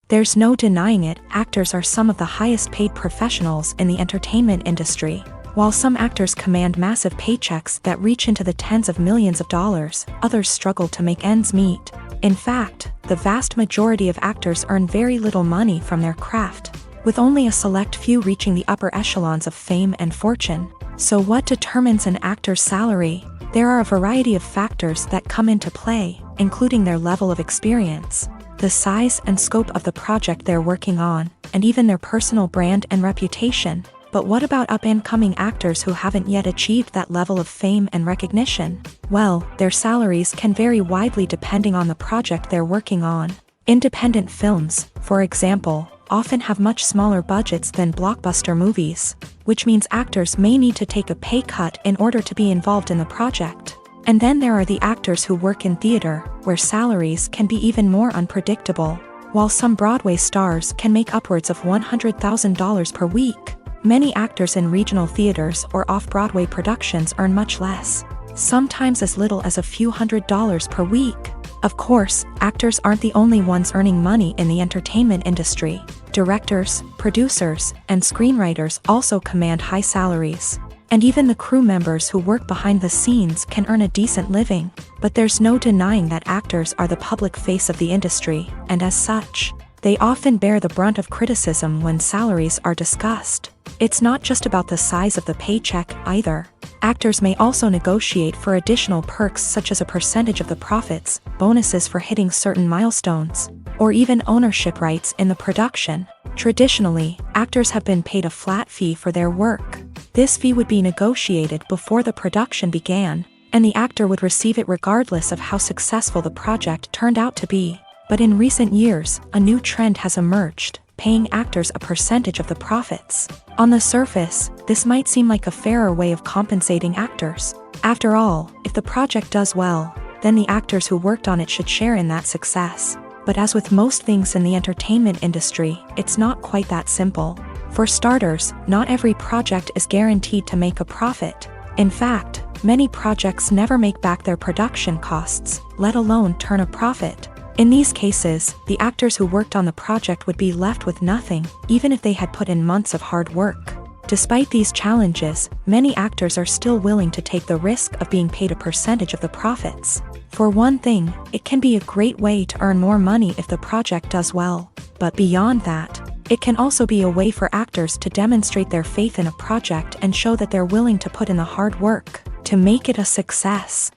There's no denying it, actors are some of the highest paid professionals in the entertainment industry. While some actors command massive paychecks that reach into the tens of millions of dollars, others struggle to make ends meet. In fact, the vast majority of actors earn very little money from their craft, with only a select few reaching the upper echelons of fame and fortune. So what determines an actor's salary? There are a variety of factors that come into play, including their level of experience, the size and scope of the project they're working on, and even their personal brand and reputation. But what about up-and-coming actors who haven't yet achieved that level of fame and recognition? Well, their salaries can vary widely depending on the project they're working on. Independent films, for example, often have much smaller budgets than blockbuster movies, which means actors may need to take a pay cut in order to be involved in the project. And then there are the actors who work in theater, where salaries can be even more unpredictable. While some Broadway stars can make upwards of $100,000 per week, many actors in regional theaters or off-Broadway productions earn much less, sometimes as little as a few $100s per week. Of course, actors aren't the only ones earning money in the entertainment industry. Directors, producers, and screenwriters also command high salaries. And even the crew members who work behind the scenes can earn a decent living. But there's no denying that actors are the public face of the industry, and as such, they often bear the brunt of criticism when salaries are discussed. It's not just about the size of the paycheck either. Actors may also negotiate for additional perks such as a percentage of the profits, bonuses for hitting certain milestones, or even ownership rights in the production. Traditionally, actors have been paid a flat fee for their work. This fee would be negotiated before the production began, and the actor would receive it regardless of how successful the project turned out to be. But in recent years, a new trend has emerged, paying actors a percentage of the profits. On the surface, this might seem like a fairer way of compensating actors. After all, if the project does well, then the actors who worked on it should share in that success. But as with most things in the entertainment industry, it's not quite that simple. For starters, not every project is guaranteed to make a profit. In fact, many projects never make back their production costs, let alone turn a profit. In these cases, the actors who worked on the project would be left with nothing, even if they had put in months of hard work. Despite these challenges, many actors are still willing to take the risk of being paid a percentage of the profits. For one thing, it can be a great way to earn more money if the project does well. But beyond that, it can also be a way for actors to demonstrate their faith in a project and show that they're willing to put in the hard work to make it a success.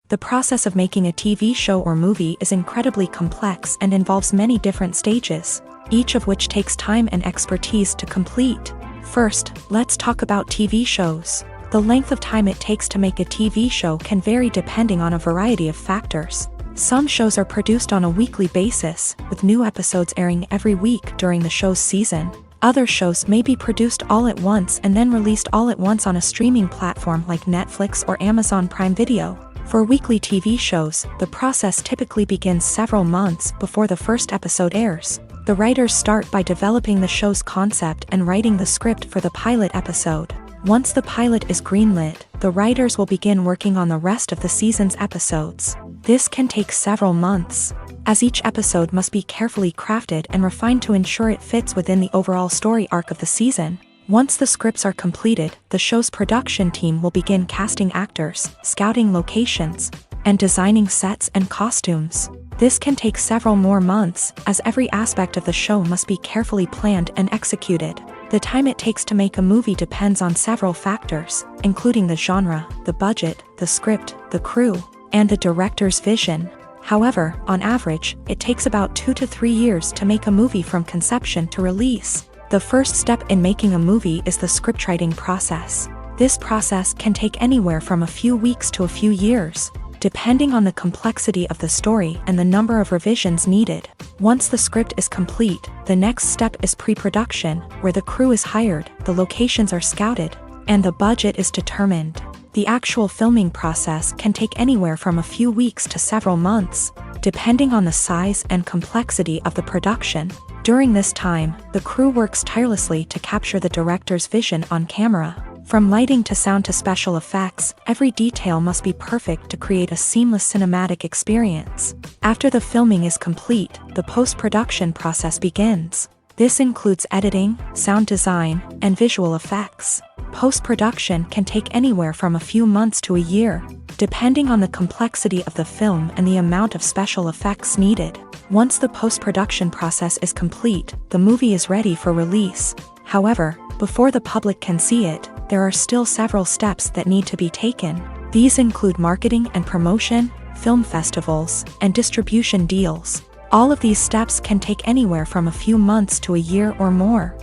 The process of making a TV show or movie is incredibly complex and involves many different stages, each of which takes time and expertise to complete. First, let's talk about TV shows. The length of time it takes to make a TV show can vary depending on a variety of factors. Some shows are produced on a weekly basis, with new episodes airing every week during the show's season. Other shows may be produced all at once and then released all at once on a streaming platform like Netflix or Amazon Prime Video. For weekly TV shows, the process typically begins several months before the first episode airs. The writers start by developing the show's concept and writing the script for the pilot episode. Once the pilot is greenlit, the writers will begin working on the rest of the season's episodes. This can take several months, as each episode must be carefully crafted and refined to ensure it fits within the overall story arc of the season. Once the scripts are completed, the show's production team will begin casting actors, scouting locations, and designing sets and costumes. This can take several more months, as every aspect of the show must be carefully planned and executed. The time it takes to make a movie depends on several factors, including the genre, the budget, the script, the crew, and the director's vision. However, on average, it takes about 2 to 3 years to make a movie from conception to release. The first step in making a movie is the scriptwriting process. This process can take anywhere from a few weeks to a few years, depending on the complexity of the story and the number of revisions needed. Once the script is complete, the next step is pre-production, where the crew is hired, the locations are scouted, and the budget is determined. The actual filming process can take anywhere from a few weeks to several months, depending on the size and complexity of the production. During this time, the crew works tirelessly to capture the director's vision on camera. From lighting to sound to special effects, every detail must be perfect to create a seamless cinematic experience. After the filming is complete, the post-production process begins. This includes editing, sound design, and visual effects. Post-production can take anywhere from a few months to a year, depending on the complexity of the film and the amount of special effects needed. Once the post-production process is complete, the movie is ready for release. However, before the public can see it, there are still several steps that need to be taken. These include marketing and promotion, film festivals, and distribution deals. All of these steps can take anywhere from a few months to a year or more.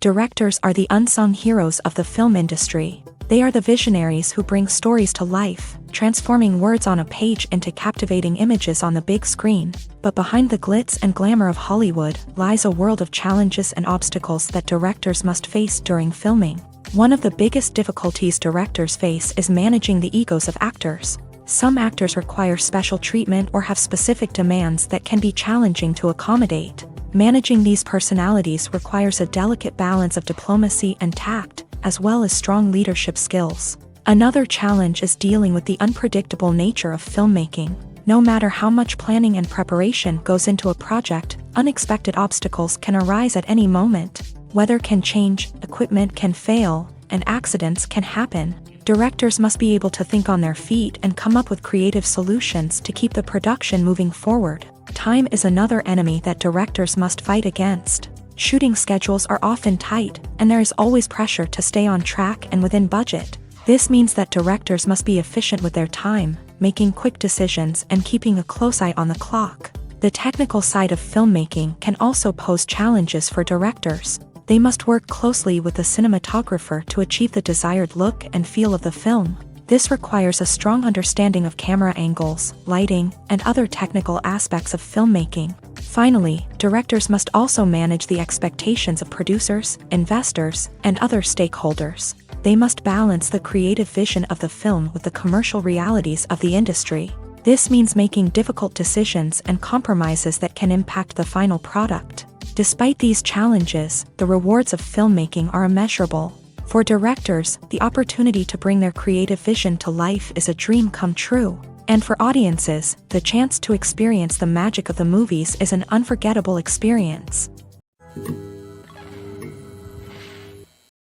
Directors are the unsung heroes of the film industry. They are the visionaries who bring stories to life, transforming words on a page into captivating images on the big screen. But behind the glitz and glamour of Hollywood lies a world of challenges and obstacles that directors must face during filming. One of the biggest difficulties directors face is managing the egos of actors. Some actors require special treatment or have specific demands that can be challenging to accommodate. Managing these personalities requires a delicate balance of diplomacy and tact, as well as strong leadership skills. Another challenge is dealing with the unpredictable nature of filmmaking. No matter how much planning and preparation goes into a project, unexpected obstacles can arise at any moment. Weather can change, equipment can fail, and accidents can happen. Directors must be able to think on their feet and come up with creative solutions to keep the production moving forward. Time is another enemy that directors must fight against. Shooting schedules are often tight, and there is always pressure to stay on track and within budget. This means that directors must be efficient with their time, making quick decisions and keeping a close eye on the clock. The technical side of filmmaking can also pose challenges for directors. They must work closely with the cinematographer to achieve the desired look and feel of the film. This requires a strong understanding of camera angles, lighting, and other technical aspects of filmmaking. Finally, directors must also manage the expectations of producers, investors, and other stakeholders. They must balance the creative vision of the film with the commercial realities of the industry. This means making difficult decisions and compromises that can impact the final product. Despite these challenges, the rewards of filmmaking are immeasurable. For directors, the opportunity to bring their creative vision to life is a dream come true. And for audiences, the chance to experience the magic of the movies is an unforgettable experience.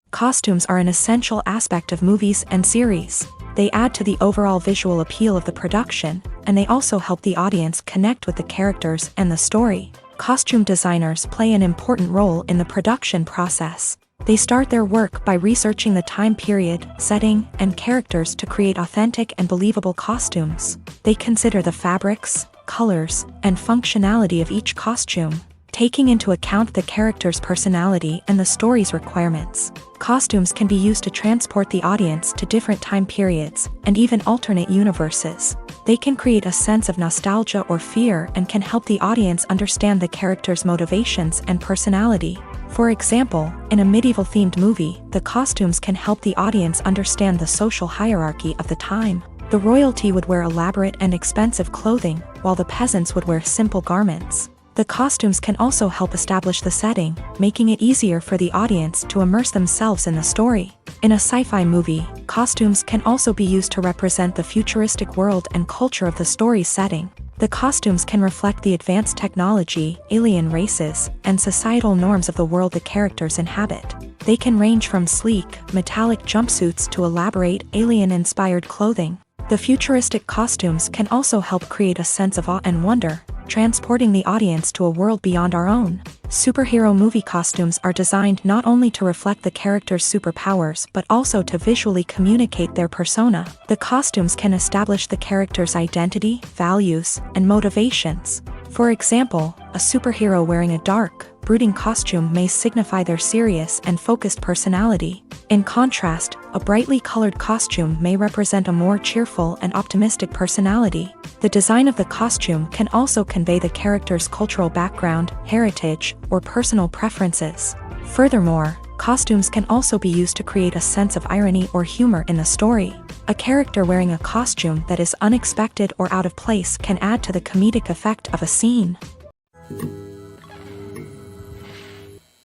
Costumes are an essential aspect of movies and series. They add to the overall visual appeal of the production, and they also help the audience connect with the characters and the story. Costume designers play an important role in the production process. They start their work by researching the time period, setting, and characters to create authentic and believable costumes. They consider the fabrics, colors, and functionality of each costume, taking into account the character's personality and the story's requirements. Costumes can be used to transport the audience to different time periods and even alternate universes. They can create a sense of nostalgia or fear and can help the audience understand the character's motivations and personality. For example, in a medieval-themed movie, the costumes can help the audience understand the social hierarchy of the time. The royalty would wear elaborate and expensive clothing, while the peasants would wear simple garments. The costumes can also help establish the setting, making it easier for the audience to immerse themselves in the story. In a sci-fi movie, costumes can also be used to represent the futuristic world and culture of the story's setting. The costumes can reflect the advanced technology, alien races, and societal norms of the world the characters inhabit. They can range from sleek, metallic jumpsuits to elaborate, alien-inspired clothing. The futuristic costumes can also help create a sense of awe and wonder, transporting the audience to a world beyond our own. Superhero movie costumes are designed not only to reflect the character's superpowers but also to visually communicate their persona. The costumes can establish the character's identity, values, and motivations. For example, a superhero wearing a dark, brooding costume may signify their serious and focused personality. In contrast, a brightly colored costume may represent a more cheerful and optimistic personality. The design of the costume can also convey the character's cultural background, heritage, or personal preferences. Furthermore, costumes can also be used to create a sense of irony or humor in the story. A character wearing a costume that is unexpected or out of place can add to the comedic effect of a scene.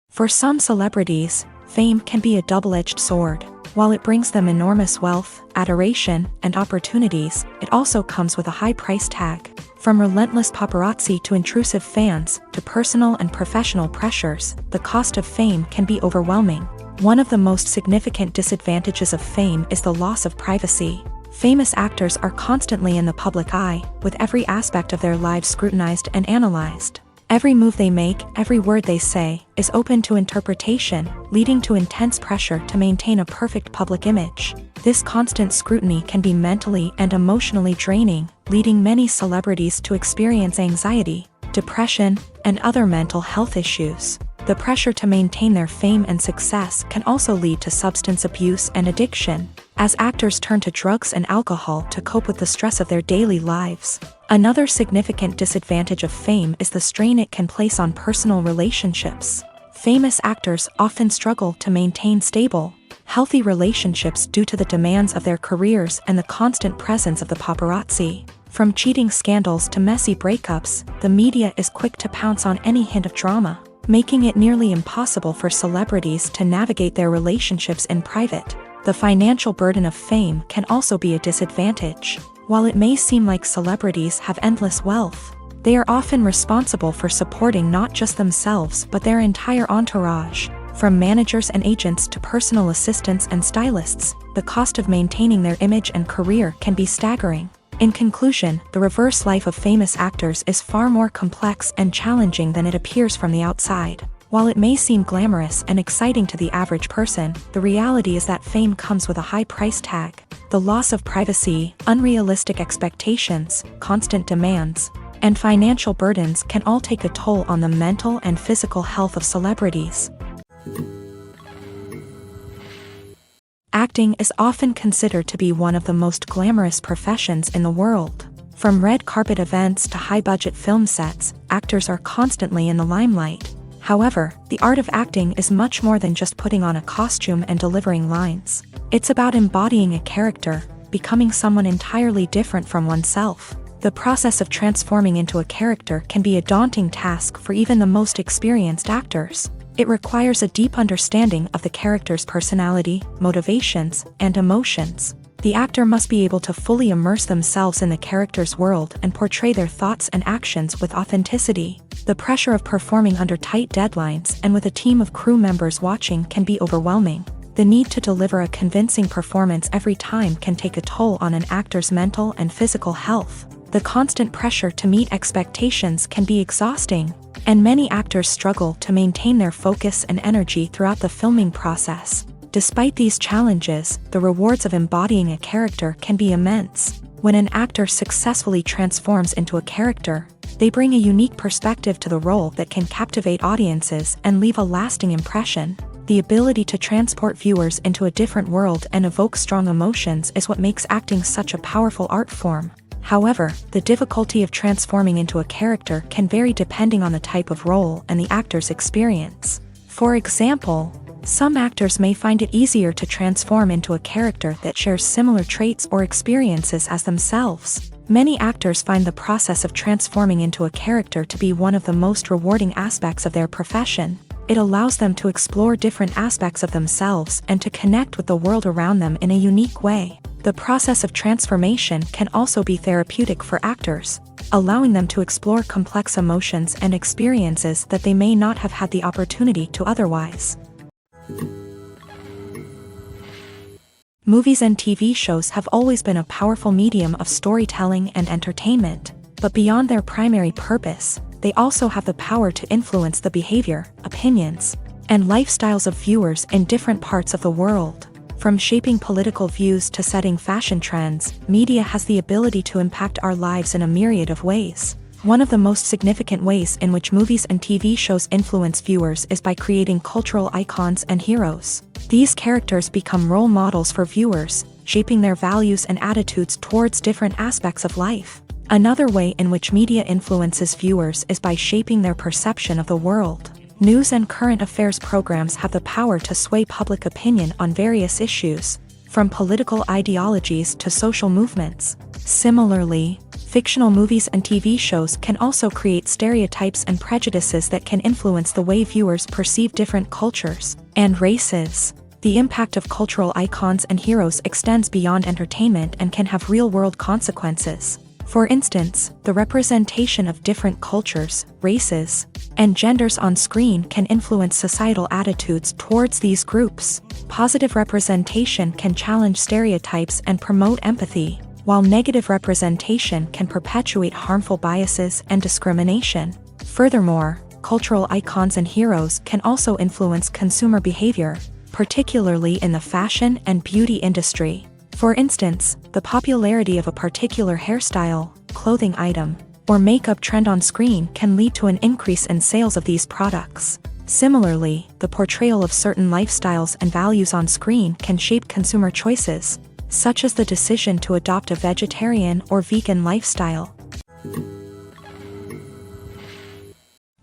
For some celebrities, fame can be a double-edged sword. While it brings them enormous wealth, adoration, and opportunities, it also comes with a high price tag. From relentless paparazzi to intrusive fans, to personal and professional pressures, the cost of fame can be overwhelming. One of the most significant disadvantages of fame is the loss of privacy. Famous actors are constantly in the public eye, with every aspect of their lives scrutinized and analyzed. Every move they make, every word they say, is open to interpretation, leading to intense pressure to maintain a perfect public image. This constant scrutiny can be mentally and emotionally draining, leading many celebrities to experience anxiety, depression, and other mental health issues. The pressure to maintain their fame and success can also lead to substance abuse and addiction, as actors turn to drugs and alcohol to cope with the stress of their daily lives. Another significant disadvantage of fame is the strain it can place on personal relationships. Famous actors often struggle to maintain stable, healthy relationships due to the demands of their careers and the constant presence of the paparazzi. From cheating scandals to messy breakups, the media is quick to pounce on any hint of drama, making it nearly impossible for celebrities to navigate their relationships in private. The financial burden of fame can also be a disadvantage. While it may seem like celebrities have endless wealth, they are often responsible for supporting not just themselves but their entire entourage. From managers and agents to personal assistants and stylists, the cost of maintaining their image and career can be staggering. In conclusion, the reverse life of famous actors is far more complex and challenging than it appears from the outside. While it may seem glamorous and exciting to the average person, the reality is that fame comes with a high price tag. The loss of privacy, unrealistic expectations, constant demands, and financial burdens can all take a toll on the mental and physical health of celebrities. Acting is often considered to be one of the most glamorous professions in the world. From red carpet events to high-budget film sets, actors are constantly in the limelight. However, the art of acting is much more than just putting on a costume and delivering lines. It's about embodying a character, becoming someone entirely different from oneself. The process of transforming into a character can be a daunting task for even the most experienced actors. It requires a deep understanding of the character's personality, motivations, and emotions. The actor must be able to fully immerse themselves in the character's world and portray their thoughts and actions with authenticity. The pressure of performing under tight deadlines and with a team of crew members watching can be overwhelming. The need to deliver a convincing performance every time can take a toll on an actor's mental and physical health. The constant pressure to meet expectations can be exhausting, and many actors struggle to maintain their focus and energy throughout the filming process. Despite these challenges, the rewards of embodying a character can be immense. When an actor successfully transforms into a character, they bring a unique perspective to the role that can captivate audiences and leave a lasting impression. The ability to transport viewers into a different world and evoke strong emotions is what makes acting such a powerful art form. However, the difficulty of transforming into a character can vary depending on the type of role and the actor's experience. For example, some actors may find it easier to transform into a character that shares similar traits or experiences as themselves. Many actors find the process of transforming into a character to be one of the most rewarding aspects of their profession. It allows them to explore different aspects of themselves and to connect with the world around them in a unique way. The process of transformation can also be therapeutic for actors, allowing them to explore complex emotions and experiences that they may not have had the opportunity to otherwise. Movies and TV shows have always been a powerful medium of storytelling and entertainment, but beyond their primary purpose, they also have the power to influence the behavior, opinions, and lifestyles of viewers in different parts of the world. From shaping political views to setting fashion trends, media has the ability to impact our lives in a myriad of ways. One of the most significant ways in which movies and TV shows influence viewers is by creating cultural icons and heroes. These characters become role models for viewers, shaping their values and attitudes towards different aspects of life. Another way in which media influences viewers is by shaping their perception of the world. News and current affairs programs have the power to sway public opinion on various issues, from political ideologies to social movements. Similarly, fictional movies and TV shows can also create stereotypes and prejudices that can influence the way viewers perceive different cultures and races. The impact of cultural icons and heroes extends beyond entertainment and can have real-world consequences. For instance, the representation of different cultures, races, and genders on screen can influence societal attitudes towards these groups. Positive representation can challenge stereotypes and promote empathy, while negative representation can perpetuate harmful biases and discrimination. Furthermore, cultural icons and heroes can also influence consumer behavior, particularly in the fashion and beauty industry. For instance, the popularity of a particular hairstyle, clothing item, or makeup trend on screen can lead to an increase in sales of these products. Similarly, the portrayal of certain lifestyles and values on screen can shape consumer choices, such as the decision to adopt a vegetarian or vegan lifestyle.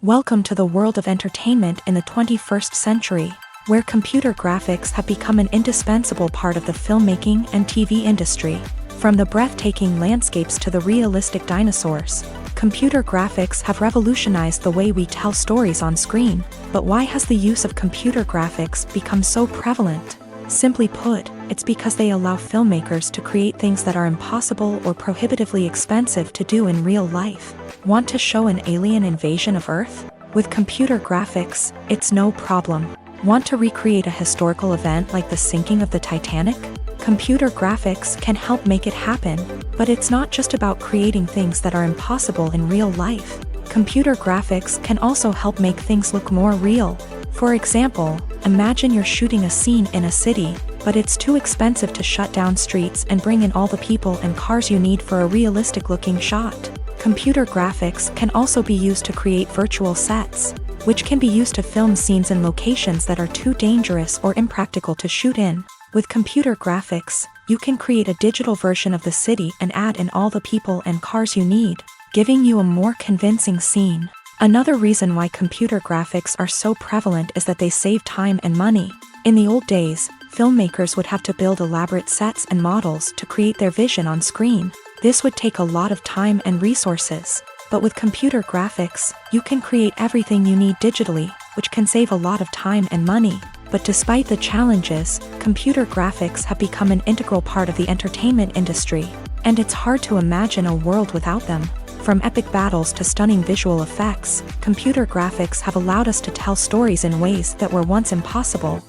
Welcome to the world of entertainment in the 21st century, where computer graphics have become an indispensable part of the filmmaking and TV industry. From the breathtaking landscapes to the realistic dinosaurs, computer graphics have revolutionized the way we tell stories on screen. But why has the use of computer graphics become so prevalent? Simply put, it's because they allow filmmakers to create things that are impossible or prohibitively expensive to do in real life. Want to show an alien invasion of Earth? With computer graphics, it's no problem. Want to recreate a historical event like the sinking of the Titanic? Computer graphics can help make it happen, but it's not just about creating things that are impossible in real life. Computer graphics can also help make things look more real. For example, imagine you're shooting a scene in a city, but it's too expensive to shut down streets and bring in all the people and cars you need for a realistic-looking shot. Computer graphics can also be used to create virtual sets, which can be used to film scenes in locations that are too dangerous or impractical to shoot in. With computer graphics, you can create a digital version of the city and add in all the people and cars you need, giving you a more convincing scene. Another reason why computer graphics are so prevalent is that they save time and money. In the old days, filmmakers would have to build elaborate sets and models to create their vision on screen. This would take a lot of time and resources. But with computer graphics, you can create everything you need digitally, which can save a lot of time and money. But despite the challenges, computer graphics have become an integral part of the entertainment industry, and it's hard to imagine a world without them. From epic battles to stunning visual effects, computer graphics have allowed us to tell stories in ways that were once impossible.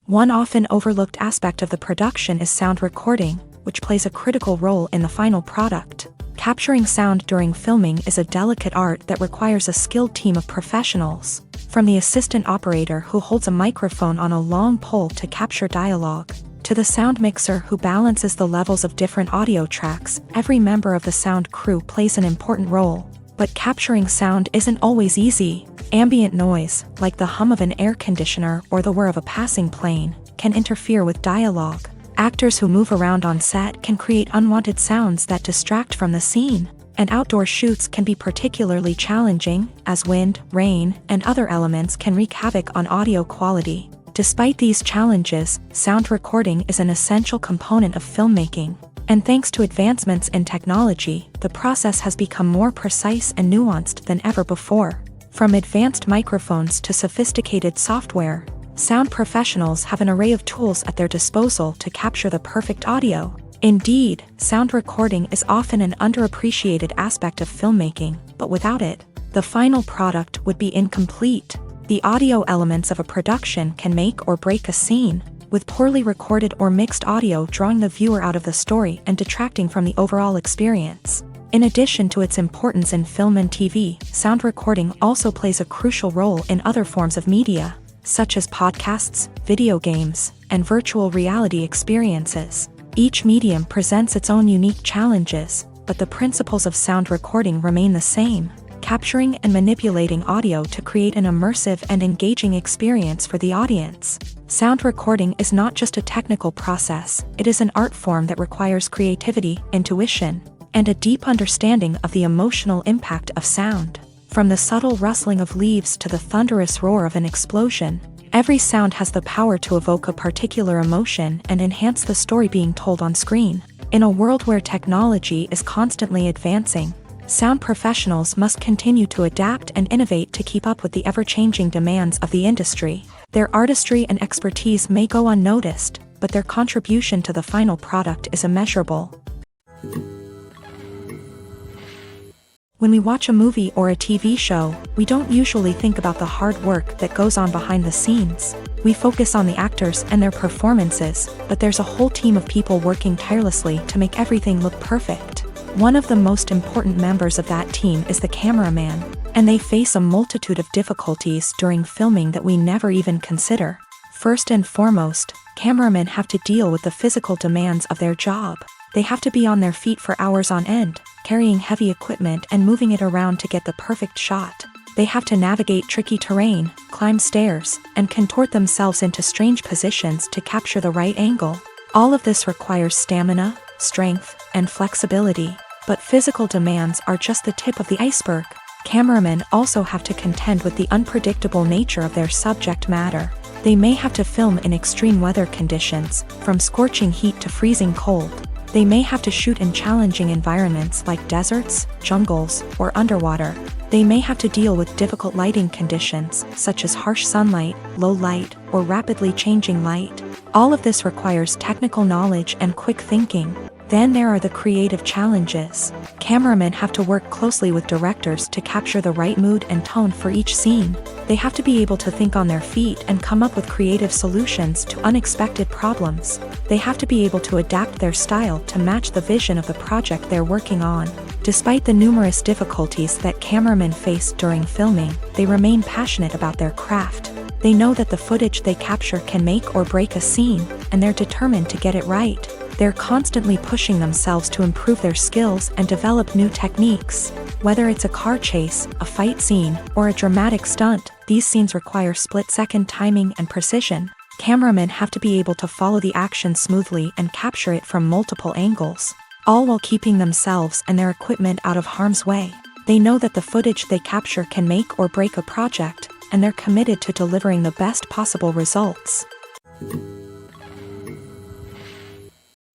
One often overlooked aspect of the production is sound recording, which plays a critical role in the final product. Capturing sound during filming is a delicate art that requires a skilled team of professionals. From the assistant operator who holds a microphone on a long pole to capture dialogue, to the sound mixer who balances the levels of different audio tracks, every member of the sound crew plays an important role. But capturing sound isn't always easy. Ambient noise, like the hum of an air conditioner or the whir of a passing plane, can interfere with dialogue. Actors who move around on set can create unwanted sounds that distract from the scene, and outdoor shoots can be particularly challenging, as wind, rain, and other elements can wreak havoc on audio quality. Despite these challenges, sound recording is an essential component of filmmaking, and thanks to advancements in technology, the process has become more precise and nuanced than ever before. From advanced microphones to sophisticated software, sound professionals have an array of tools at their disposal to capture the perfect audio. Indeed, sound recording is often an underappreciated aspect of filmmaking, but without it, the final product would be incomplete. The audio elements of a production can make or break a scene, with poorly recorded or mixed audio drawing the viewer out of the story and detracting from the overall experience. In addition to its importance in film and TV, sound recording also plays a crucial role in other forms of media, such as podcasts, video games, and virtual reality experiences. Each medium presents its own unique challenges, but the principles of sound recording remain the same. capturing and manipulating audio to create an immersive and engaging experience for the audience. Sound recording is not just a technical process, it is an art form that requires creativity, intuition, and a deep understanding of the emotional impact of sound. From the subtle rustling of leaves to the thunderous roar of an explosion, every sound has the power to evoke a particular emotion and enhance the story being told on screen. In a world where technology is constantly advancing, sound professionals must continue to adapt and innovate to keep up with the ever-changing demands of the industry. Their artistry and expertise may go unnoticed, but their contribution to the final product is immeasurable. When we watch a movie or a TV show, we don't usually think about the hard work that goes on behind the scenes. We focus on the actors and their performances, but there's a whole team of people working tirelessly to make everything look perfect. One of the most important members of that team is the cameraman, and they face a multitude of difficulties during filming that we never even consider. First and foremost, cameramen have to deal with the physical demands of their job. They have to be on their feet for hours on end, carrying heavy equipment and moving it around to get the perfect shot. They have to navigate tricky terrain, climb stairs, and contort themselves into strange positions to capture the right angle. All of this requires stamina, strength, and flexibility. But physical demands are just the tip of the iceberg. Cameramen also have to contend with the unpredictable nature of their subject matter. They may have to film in extreme weather conditions, from scorching heat to freezing cold. They may have to shoot in challenging environments like deserts, jungles, or underwater. They may have to deal with difficult lighting conditions, such as harsh sunlight, low light, or rapidly changing light. All of this requires technical knowledge and quick thinking. Then there are the creative challenges. Cameramen have to work closely with directors to capture the right mood and tone for each scene. They have to be able to think on their feet and come up with creative solutions to unexpected problems. They have to be able to adapt their style to match the vision of the project they're working on. Despite the numerous difficulties that cameramen face during filming, they remain passionate about their craft. They know that the footage they capture can make or break a scene, and they're determined to get it right. They're constantly pushing themselves to improve their skills and develop new techniques. Whether it's a car chase, a fight scene, or a dramatic stunt, these scenes require split-second timing and precision. Cameramen have to be able to follow the action smoothly and capture it from multiple angles, all while keeping themselves and their equipment out of harm's way. They know that the footage they capture can make or break a project, and they're committed to delivering the best possible results.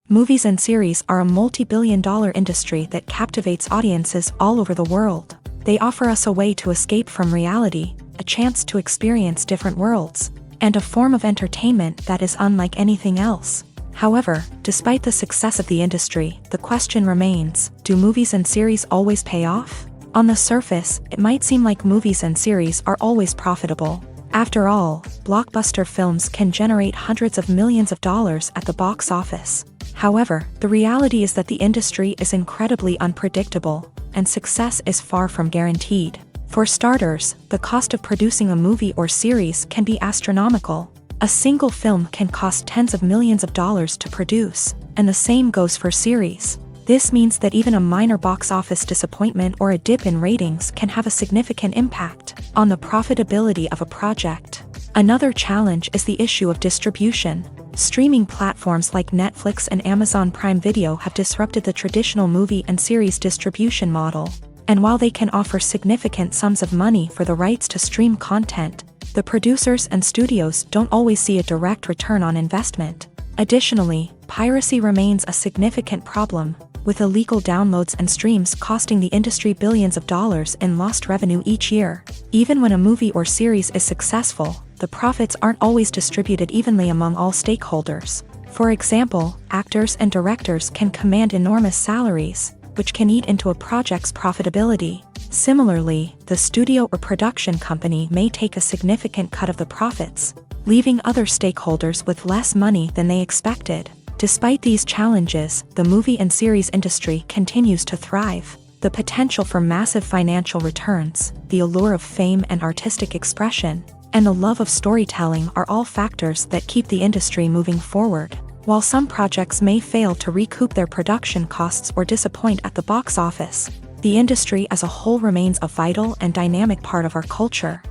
Movies and series are a multi-billion-dollar industry that captivates audiences all over the world. They offer us a way to escape from reality, a chance to experience different worlds, and a form of entertainment that is unlike anything else. However, despite the success of the industry, the question remains, do movies and series always pay off? On the surface, it might seem like movies and series are always profitable. After all, blockbuster films can generate hundreds of millions of dollars at the box office. However, the reality is that the industry is incredibly unpredictable, and success is far from guaranteed. For starters, the cost of producing a movie or series can be astronomical. A single film can cost tens of millions of dollars to produce, and the same goes for series. This means that even a minor box office disappointment or a dip in ratings can have a significant impact on the profitability of a project. Another challenge is the issue of distribution. Streaming platforms like Netflix and Amazon Prime Video have disrupted the traditional movie and series distribution model. And while they can offer significant sums of money for the rights to stream content, the producers and studios don't always see a direct return on investment. Additionally, piracy remains a significant problem, with illegal downloads and streams costing the industry billions of dollars in lost revenue each year. Even when a movie or series is successful, the profits aren't always distributed evenly among all stakeholders. For example, actors and directors can command enormous salaries, which can eat into a project's profitability. Similarly, the studio or production company may take a significant cut of the profits, leaving other stakeholders with less money than they expected. Despite these challenges, the movie and series industry continues to thrive. The potential for massive financial returns, the allure of fame and artistic expression, and the love of storytelling are all factors that keep the industry moving forward. While some projects may fail to recoup their production costs or disappoint at the box office, the industry as a whole remains a vital and dynamic part of our culture.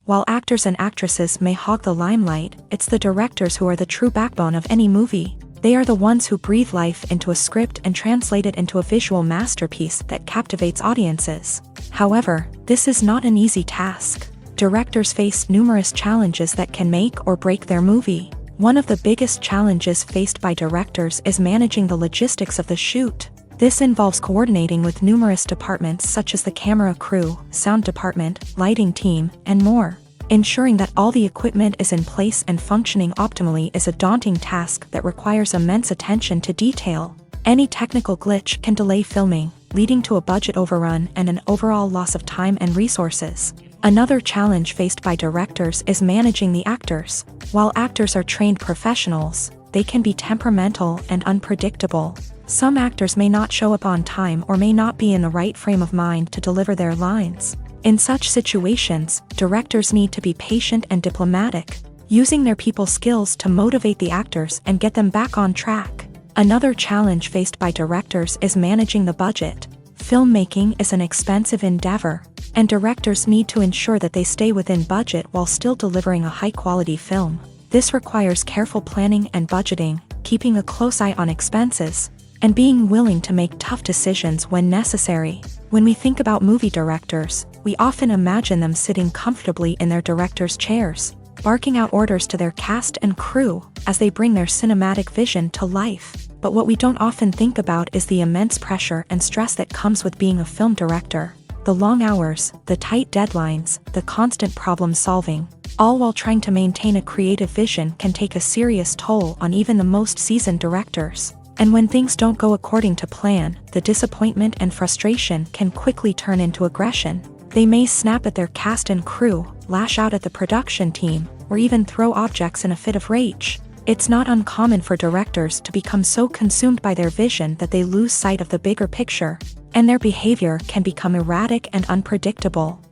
While actors and actresses may hog the limelight, it's the directors who are the true backbone of any movie. They are the ones who breathe life into a script and translate it into a visual masterpiece that captivates audiences. However, this is not an easy task. Directors face numerous challenges that can make or break their movie. One of the biggest challenges faced by directors is managing the logistics of the shoot. This involves coordinating with numerous departments such as the camera crew, sound department, lighting team, and more. Ensuring that all the equipment is in place and functioning optimally is a daunting task that requires immense attention to detail. Any technical glitch can delay filming, leading to a budget overrun and an overall loss of time and resources. Another challenge faced by directors is managing the actors. While actors are trained professionals, they can be temperamental and unpredictable. Some actors may not show up on time or may not be in the right frame of mind to deliver their lines. In such situations, directors need to be patient and diplomatic, using their people skills to motivate the actors and get them back on track. Another challenge faced by directors is managing the budget. Filmmaking is an expensive endeavor, and directors need to ensure that they stay within budget while still delivering a high-quality film. This requires careful planning and budgeting, keeping a close eye on expenses, and being willing to make tough decisions when necessary. When we think about movie directors, we often imagine them sitting comfortably in their director's chairs, barking out orders to their cast and crew as they bring their cinematic vision to life. But what we don't often think about is the immense pressure and stress that comes with being a film director. The long hours, the tight deadlines, the constant problem solving, all while trying to maintain a creative vision can take a serious toll on even the most seasoned directors. And when things don't go according to plan, the disappointment and frustration can quickly turn into aggression. They may snap at their cast and crew, lash out at the production team, or even throw objects in a fit of rage. It's not uncommon for directors to become so consumed by their vision that they lose sight of the bigger picture, and their behavior can become erratic and unpredictable.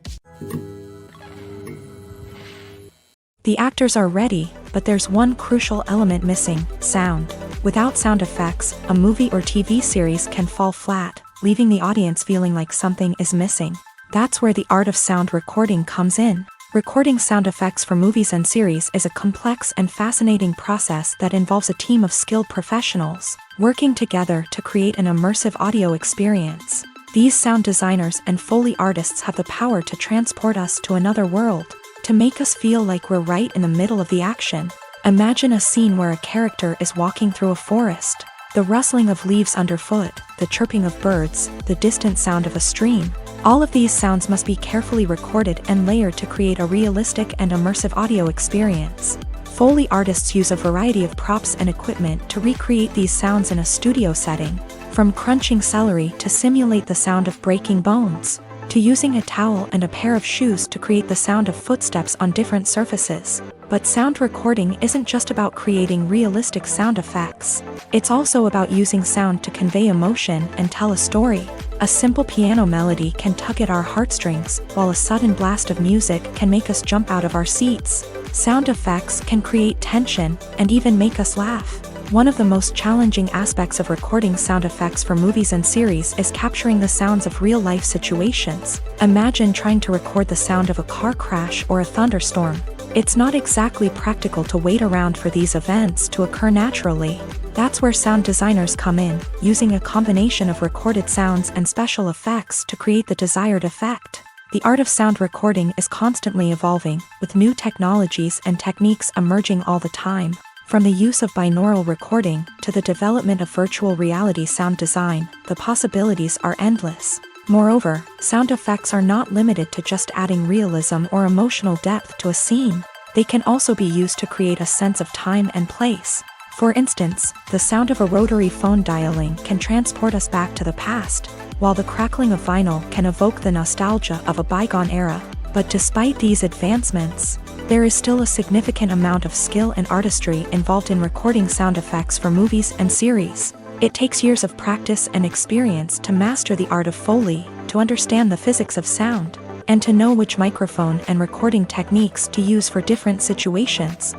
The actors are ready, but there's one crucial element missing: sound. Without sound effects, a movie or TV series can fall flat, leaving the audience feeling like something is missing. That's where the art of sound recording comes in. Recording sound effects for movies and series is a complex and fascinating process that involves a team of skilled professionals working together to create an immersive audio experience. These sound designers and Foley artists have the power to transport us to another world, to make us feel like we're right in the middle of the action. Imagine a scene where a character is walking through a forest. The rustling of leaves underfoot, the chirping of birds, the distant sound of a stream. All of these sounds must be carefully recorded and layered to create a realistic and immersive audio experience. Foley artists use a variety of props and equipment to recreate these sounds in a studio setting, from crunching celery to simulate the sound of breaking bones, to using a towel and a pair of shoes to create the sound of footsteps on different surfaces. But sound recording isn't just about creating realistic sound effects. It's also about using sound to convey emotion and tell a story. A simple piano melody can tug at our heartstrings, while a sudden blast of music can make us jump out of our seats. Sound effects can create tension and even make us laugh. One of the most challenging aspects of recording sound effects for movies and series is capturing the sounds of real-life situations. Imagine trying to record the sound of a car crash or a thunderstorm. It's not exactly practical to wait around for these events to occur naturally. That's where sound designers come in, using a combination of recorded sounds and special effects to create the desired effect. The art of sound recording is constantly evolving, with new technologies and techniques emerging all the time. From the use of binaural recording to the development of virtual reality sound design, the possibilities are endless. Moreover, sound effects are not limited to just adding realism or emotional depth to a scene. They can also be used to create a sense of time and place. For instance, the sound of a rotary phone dialing can transport us back to the past, while the crackling of vinyl can evoke the nostalgia of a bygone era. But despite these advancements, there is still a significant amount of skill and artistry involved in recording sound effects for movies and series. It takes years of practice and experience to master the art of Foley, to understand the physics of sound, and to know which microphone and recording techniques to use for different situations.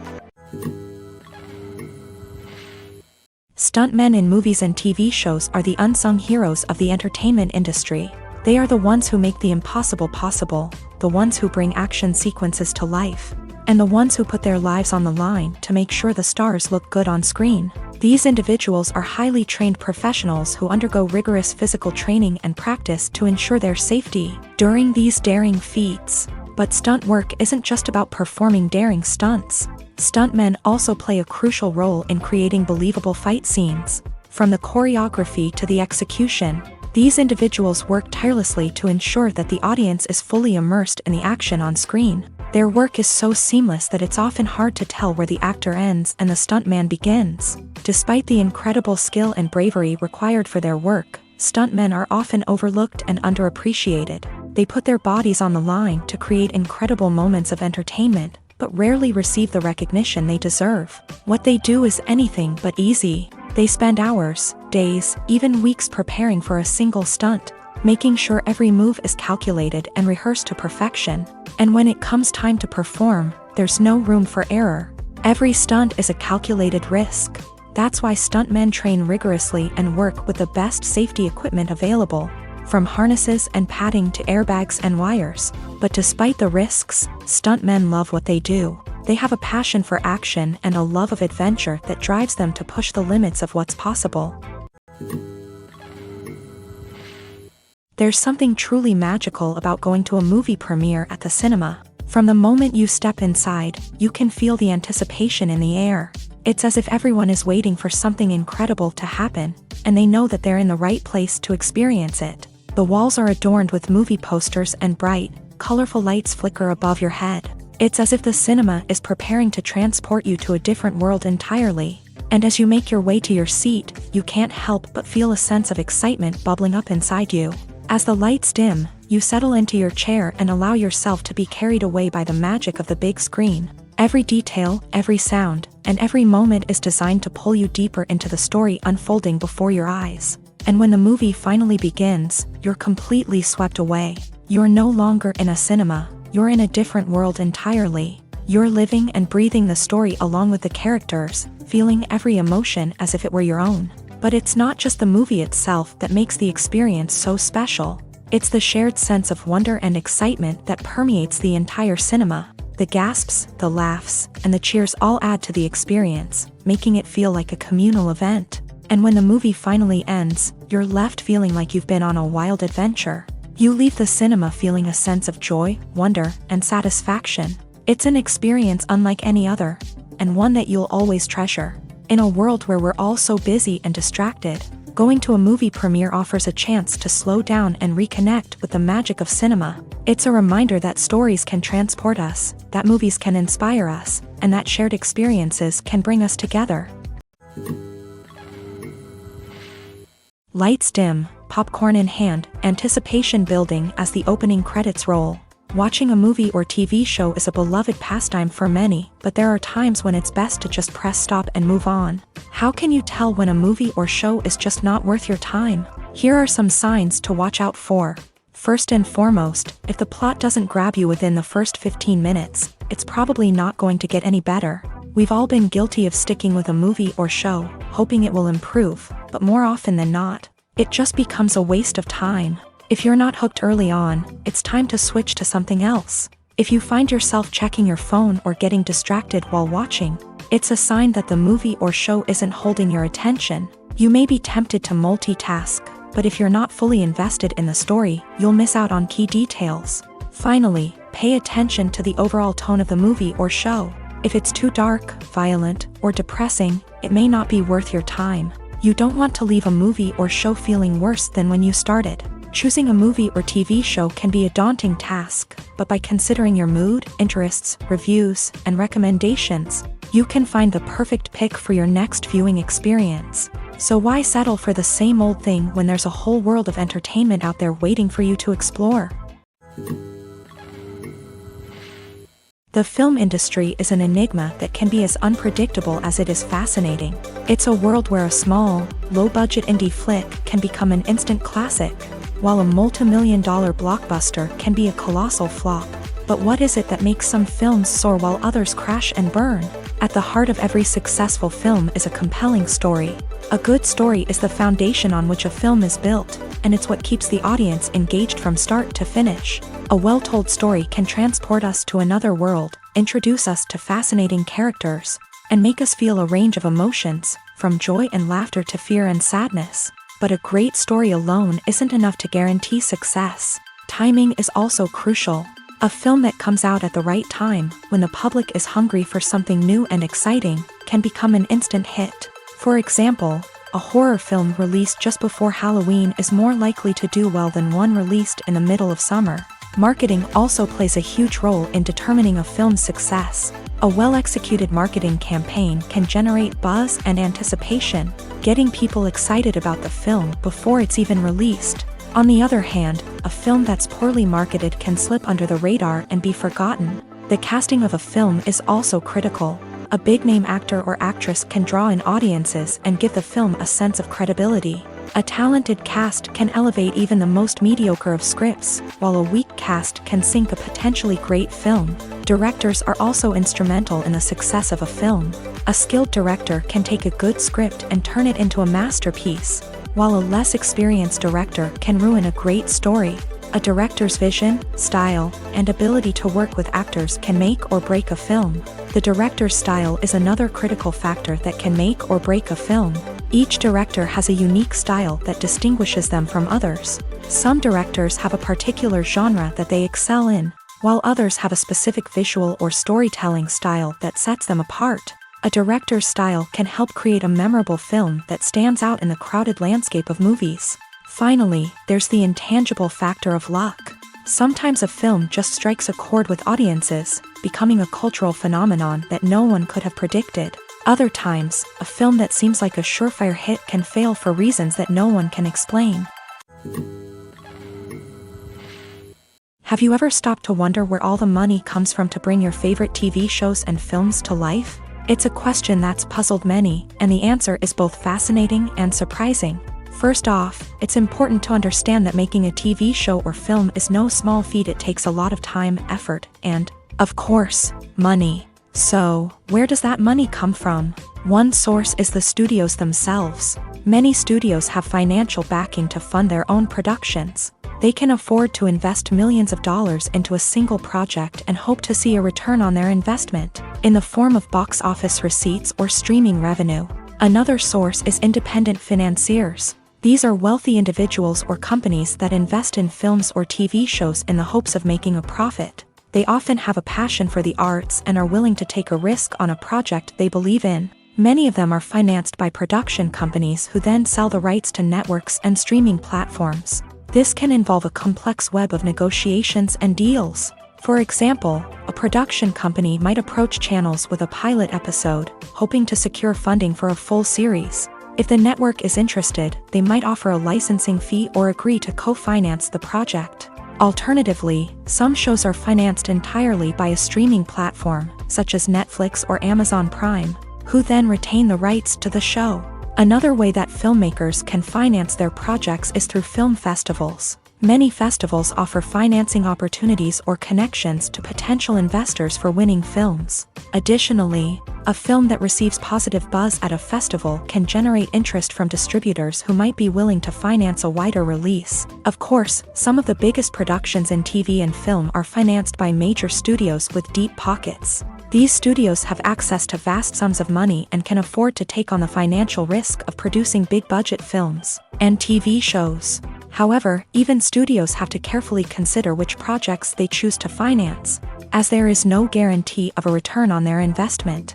Stuntmen in movies and TV shows are the unsung heroes of the entertainment industry. They are the ones who make the impossible possible, the ones who bring action sequences to life, and the ones who put their lives on the line to make sure the stars look good on screen. These individuals are highly trained professionals who undergo rigorous physical training and practice to ensure their safety during these daring feats. But stunt work isn't just about performing daring stunts. Stuntmen also play a crucial role in creating believable fight scenes. From the choreography to the execution, these individuals work tirelessly to ensure that the audience is fully immersed in the action on screen. Their work is so seamless that it's often hard to tell where the actor ends and the stuntman begins. Despite the incredible skill and bravery required for their work, stuntmen are often overlooked and underappreciated. They put their bodies on the line to create incredible moments of entertainment, but rarely receive the recognition they deserve. What they do is anything but easy. They spend hours, days, even weeks preparing for a single stunt, making sure every move is calculated and rehearsed to perfection. And when it comes time to perform, there's no room for error. Every stunt is a calculated risk. That's why stuntmen train rigorously and work with the best safety equipment available, from harnesses and padding to airbags and wires. But despite the risks, stuntmen love what they do. They have a passion for action and a love of adventure that drives them to push the limits of what's possible. There's something truly magical about going to a movie premiere at the cinema. From the moment you step inside, you can feel the anticipation in the air. It's as if everyone is waiting for something incredible to happen, and they know that they're in the right place to experience it. The walls are adorned with movie posters and bright, colorful lights flicker above your head. It's as if the cinema is preparing to transport you to a different world entirely. And as you make your way to your seat, you can't help but feel a sense of excitement bubbling up inside you. As the lights dim, you settle into your chair and allow yourself to be carried away by the magic of the big screen. Every detail, every sound, and every moment is designed to pull you deeper into the story unfolding before your eyes. And when the movie finally begins, you're completely swept away. You're no longer in a cinema, you're in a different world entirely. You're living and breathing the story along with the characters, feeling every emotion as if it were your own. But it's not just the movie itself that makes the experience so special. It's the shared sense of wonder and excitement that permeates the entire cinema. The gasps, the laughs, and the cheers all add to the experience, making it feel like a communal event. And when the movie finally ends, you're left feeling like you've been on a wild adventure. You leave the cinema feeling a sense of joy, wonder, and satisfaction. It's an experience unlike any other, and one that you'll always treasure. In a world where we're all so busy and distracted, going to a movie premiere offers a chance to slow down and reconnect with the magic of cinema. It's a reminder that stories can transport us, that movies can inspire us, and that shared experiences can bring us together. Lights dim, popcorn in hand, anticipation building as the opening credits roll. Watching a movie or TV show is a beloved pastime for many, but there are times when it's best to just press stop and move on. How can you tell when a movie or show is just not worth your time? Here are some signs to watch out for. First and foremost, if the plot doesn't grab you within the first 15 minutes, it's probably not going to get any better. We've all been guilty of sticking with a movie or show, hoping it will improve, but more often than not, it just becomes a waste of time. If you're not hooked early on, it's time to switch to something else. If you find yourself checking your phone or getting distracted while watching, it's a sign that the movie or show isn't holding your attention. You may be tempted to multitask, but if you're not fully invested in the story, you'll miss out on key details. Finally, pay attention to the overall tone of the movie or show. If it's too dark, violent, or depressing, it may not be worth your time. You don't want to leave a movie or show feeling worse than when you started. Choosing a movie or TV show can be a daunting task, but by considering your mood, interests, reviews, and recommendations, you can find the perfect pick for your next viewing experience. So why settle for the same old thing when there's a whole world of entertainment out there waiting for you to explore? The film industry is an enigma that can be as unpredictable as it is fascinating. It's a world where a small, low-budget indie flick can become an instant classic, while a multi-million-dollar blockbuster can be a colossal flop. But what is it that makes some films soar while others crash and burn? At the heart of every successful film is a compelling story. A good story is the foundation on which a film is built, and it's what keeps the audience engaged from start to finish. A well-told story can transport us to another world, introduce us to fascinating characters, and make us feel a range of emotions, from joy and laughter to fear and sadness. But a great story alone isn't enough to guarantee success. Timing is also crucial. A film that comes out at the right time, when the public is hungry for something new and exciting, can become an instant hit. For example, a horror film released just before Halloween is more likely to do well than one released in the middle of summer. Marketing also plays a huge role in determining a film's success. A well-executed marketing campaign can generate buzz and anticipation, getting people excited about the film before it's even released. On the other hand, a film that's poorly marketed can slip under the radar and be forgotten. The casting of a film is also critical. A big-name actor or actress can draw in audiences and give the film a sense of credibility. A talented cast can elevate even the most mediocre of scripts, while a weak cast can sink a potentially great film. Directors are also instrumental in the success of a film. A skilled director can take a good script and turn it into a masterpiece, while a less experienced director can ruin a great story. A director's vision, style, and ability to work with actors can make or break a film. The director's style is another critical factor that can make or break a film. Each director has a unique style that distinguishes them from others. Some directors have a particular genre that they excel in, while others have a specific visual or storytelling style that sets them apart. A director's style can help create a memorable film that stands out in the crowded landscape of movies. Finally, there's the intangible factor of luck. Sometimes a film just strikes a chord with audiences, becoming a cultural phenomenon that no one could have predicted. Other times, a film that seems like a surefire hit can fail for reasons that no one can explain. Have you ever stopped to wonder where all the money comes from to bring your favorite TV shows and films to life? It's a question that's puzzled many, and the answer is both fascinating and surprising. First off, it's important to understand that making a TV show or film is no small feat. It takes a lot of time, effort, and, of course, money. So, where does that money come from? One source is the studios themselves. Many studios have financial backing to fund their own productions. They can afford to invest millions of dollars into a single project and hope to see a return on their investment, in the form of box office receipts or streaming revenue. Another source is independent financiers. These are wealthy individuals or companies that invest in films or TV shows in the hopes of making a profit. They often have a passion for the arts and are willing to take a risk on a project they believe in. Many of them are financed by production companies who then sell the rights to networks and streaming platforms. This can involve a complex web of negotiations and deals. For example, a production company might approach channels with a pilot episode, hoping to secure funding for a full series. If the network is interested, they might offer a licensing fee or agree to co-finance the project. Alternatively, some shows are financed entirely by a streaming platform, such as Netflix or Amazon Prime, who then retain the rights to the show. Another way that filmmakers can finance their projects is through film festivals. Many festivals offer financing opportunities or connections to potential investors for winning films. Additionally, a film that receives positive buzz at a festival can generate interest from distributors who might be willing to finance a wider release. Of course, some of the biggest productions in TV and film are financed by major studios with deep pockets. These studios have access to vast sums of money and can afford to take on the financial risk of producing big-budget films and TV shows. However, even studios have to carefully consider which projects they choose to finance, as there is no guarantee of a return on their investment.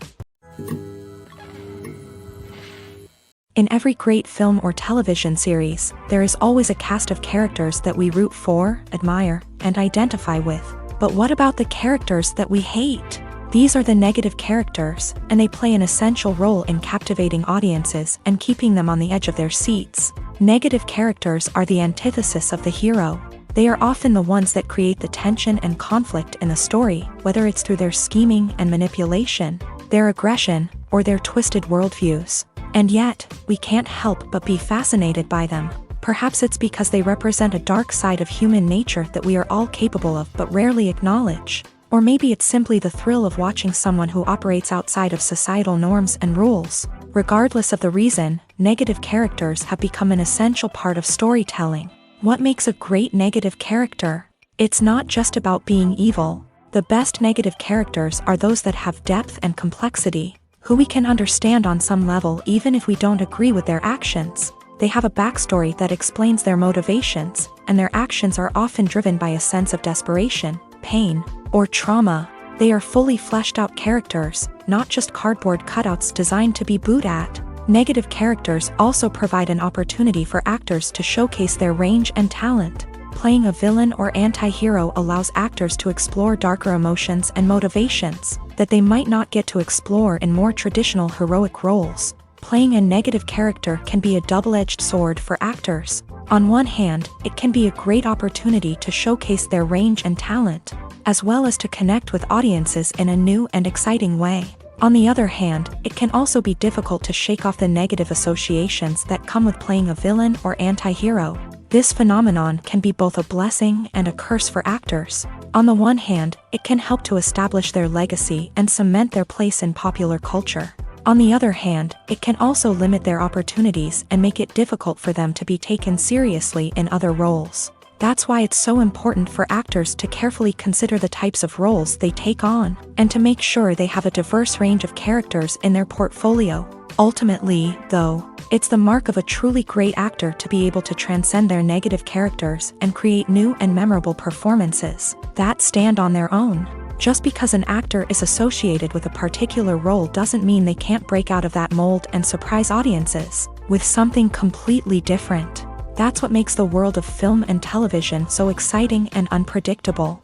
In every great film or television series, there is always a cast of characters that we root for, admire, and identify with. But what about the characters that we hate? These are the negative characters, and they play an essential role in captivating audiences and keeping them on the edge of their seats. Negative characters are the antithesis of the hero. They are often the ones that create the tension and conflict in the story, whether it's through their scheming and manipulation, their aggression, or their twisted worldviews. And yet, we can't help but be fascinated by them. Perhaps it's because they represent a dark side of human nature that we are all capable of but rarely acknowledge. Or maybe it's simply the thrill of watching someone who operates outside of societal norms and rules. Regardless of the reason, negative characters have become an essential part of storytelling. What makes a great negative character? It's not just about being evil. The best negative characters are those that have depth and complexity, who we can understand on some level even if we don't agree with their actions. They have a backstory that explains their motivations, and their actions are often driven by a sense of desperation, pain, or trauma. They are fully fleshed out characters, not just cardboard cutouts designed to be booed at. Negative characters also provide an opportunity for actors to showcase their range and talent. Playing a villain or anti-hero allows actors to explore darker emotions and motivations that they might not get to explore in more traditional heroic roles. Playing a negative character can be a double-edged sword for actors. On one hand, it can be a great opportunity to showcase their range and talent, as well as to connect with audiences in a new and exciting way. On the other hand, it can also be difficult to shake off the negative associations that come with playing a villain or anti-hero. This phenomenon can be both a blessing and a curse for actors. On the one hand, it can help to establish their legacy and cement their place in popular culture. On the other hand, it can also limit their opportunities and make it difficult for them to be taken seriously in other roles. That's why it's so important for actors to carefully consider the types of roles they take on, and to make sure they have a diverse range of characters in their portfolio. Ultimately, though, it's the mark of a truly great actor to be able to transcend their negative characters and create new and memorable performances that stand on their own. Just because an actor is associated with a particular role doesn't mean they can't break out of that mold and surprise audiences with something completely different. That's what makes the world of film and television so exciting and unpredictable.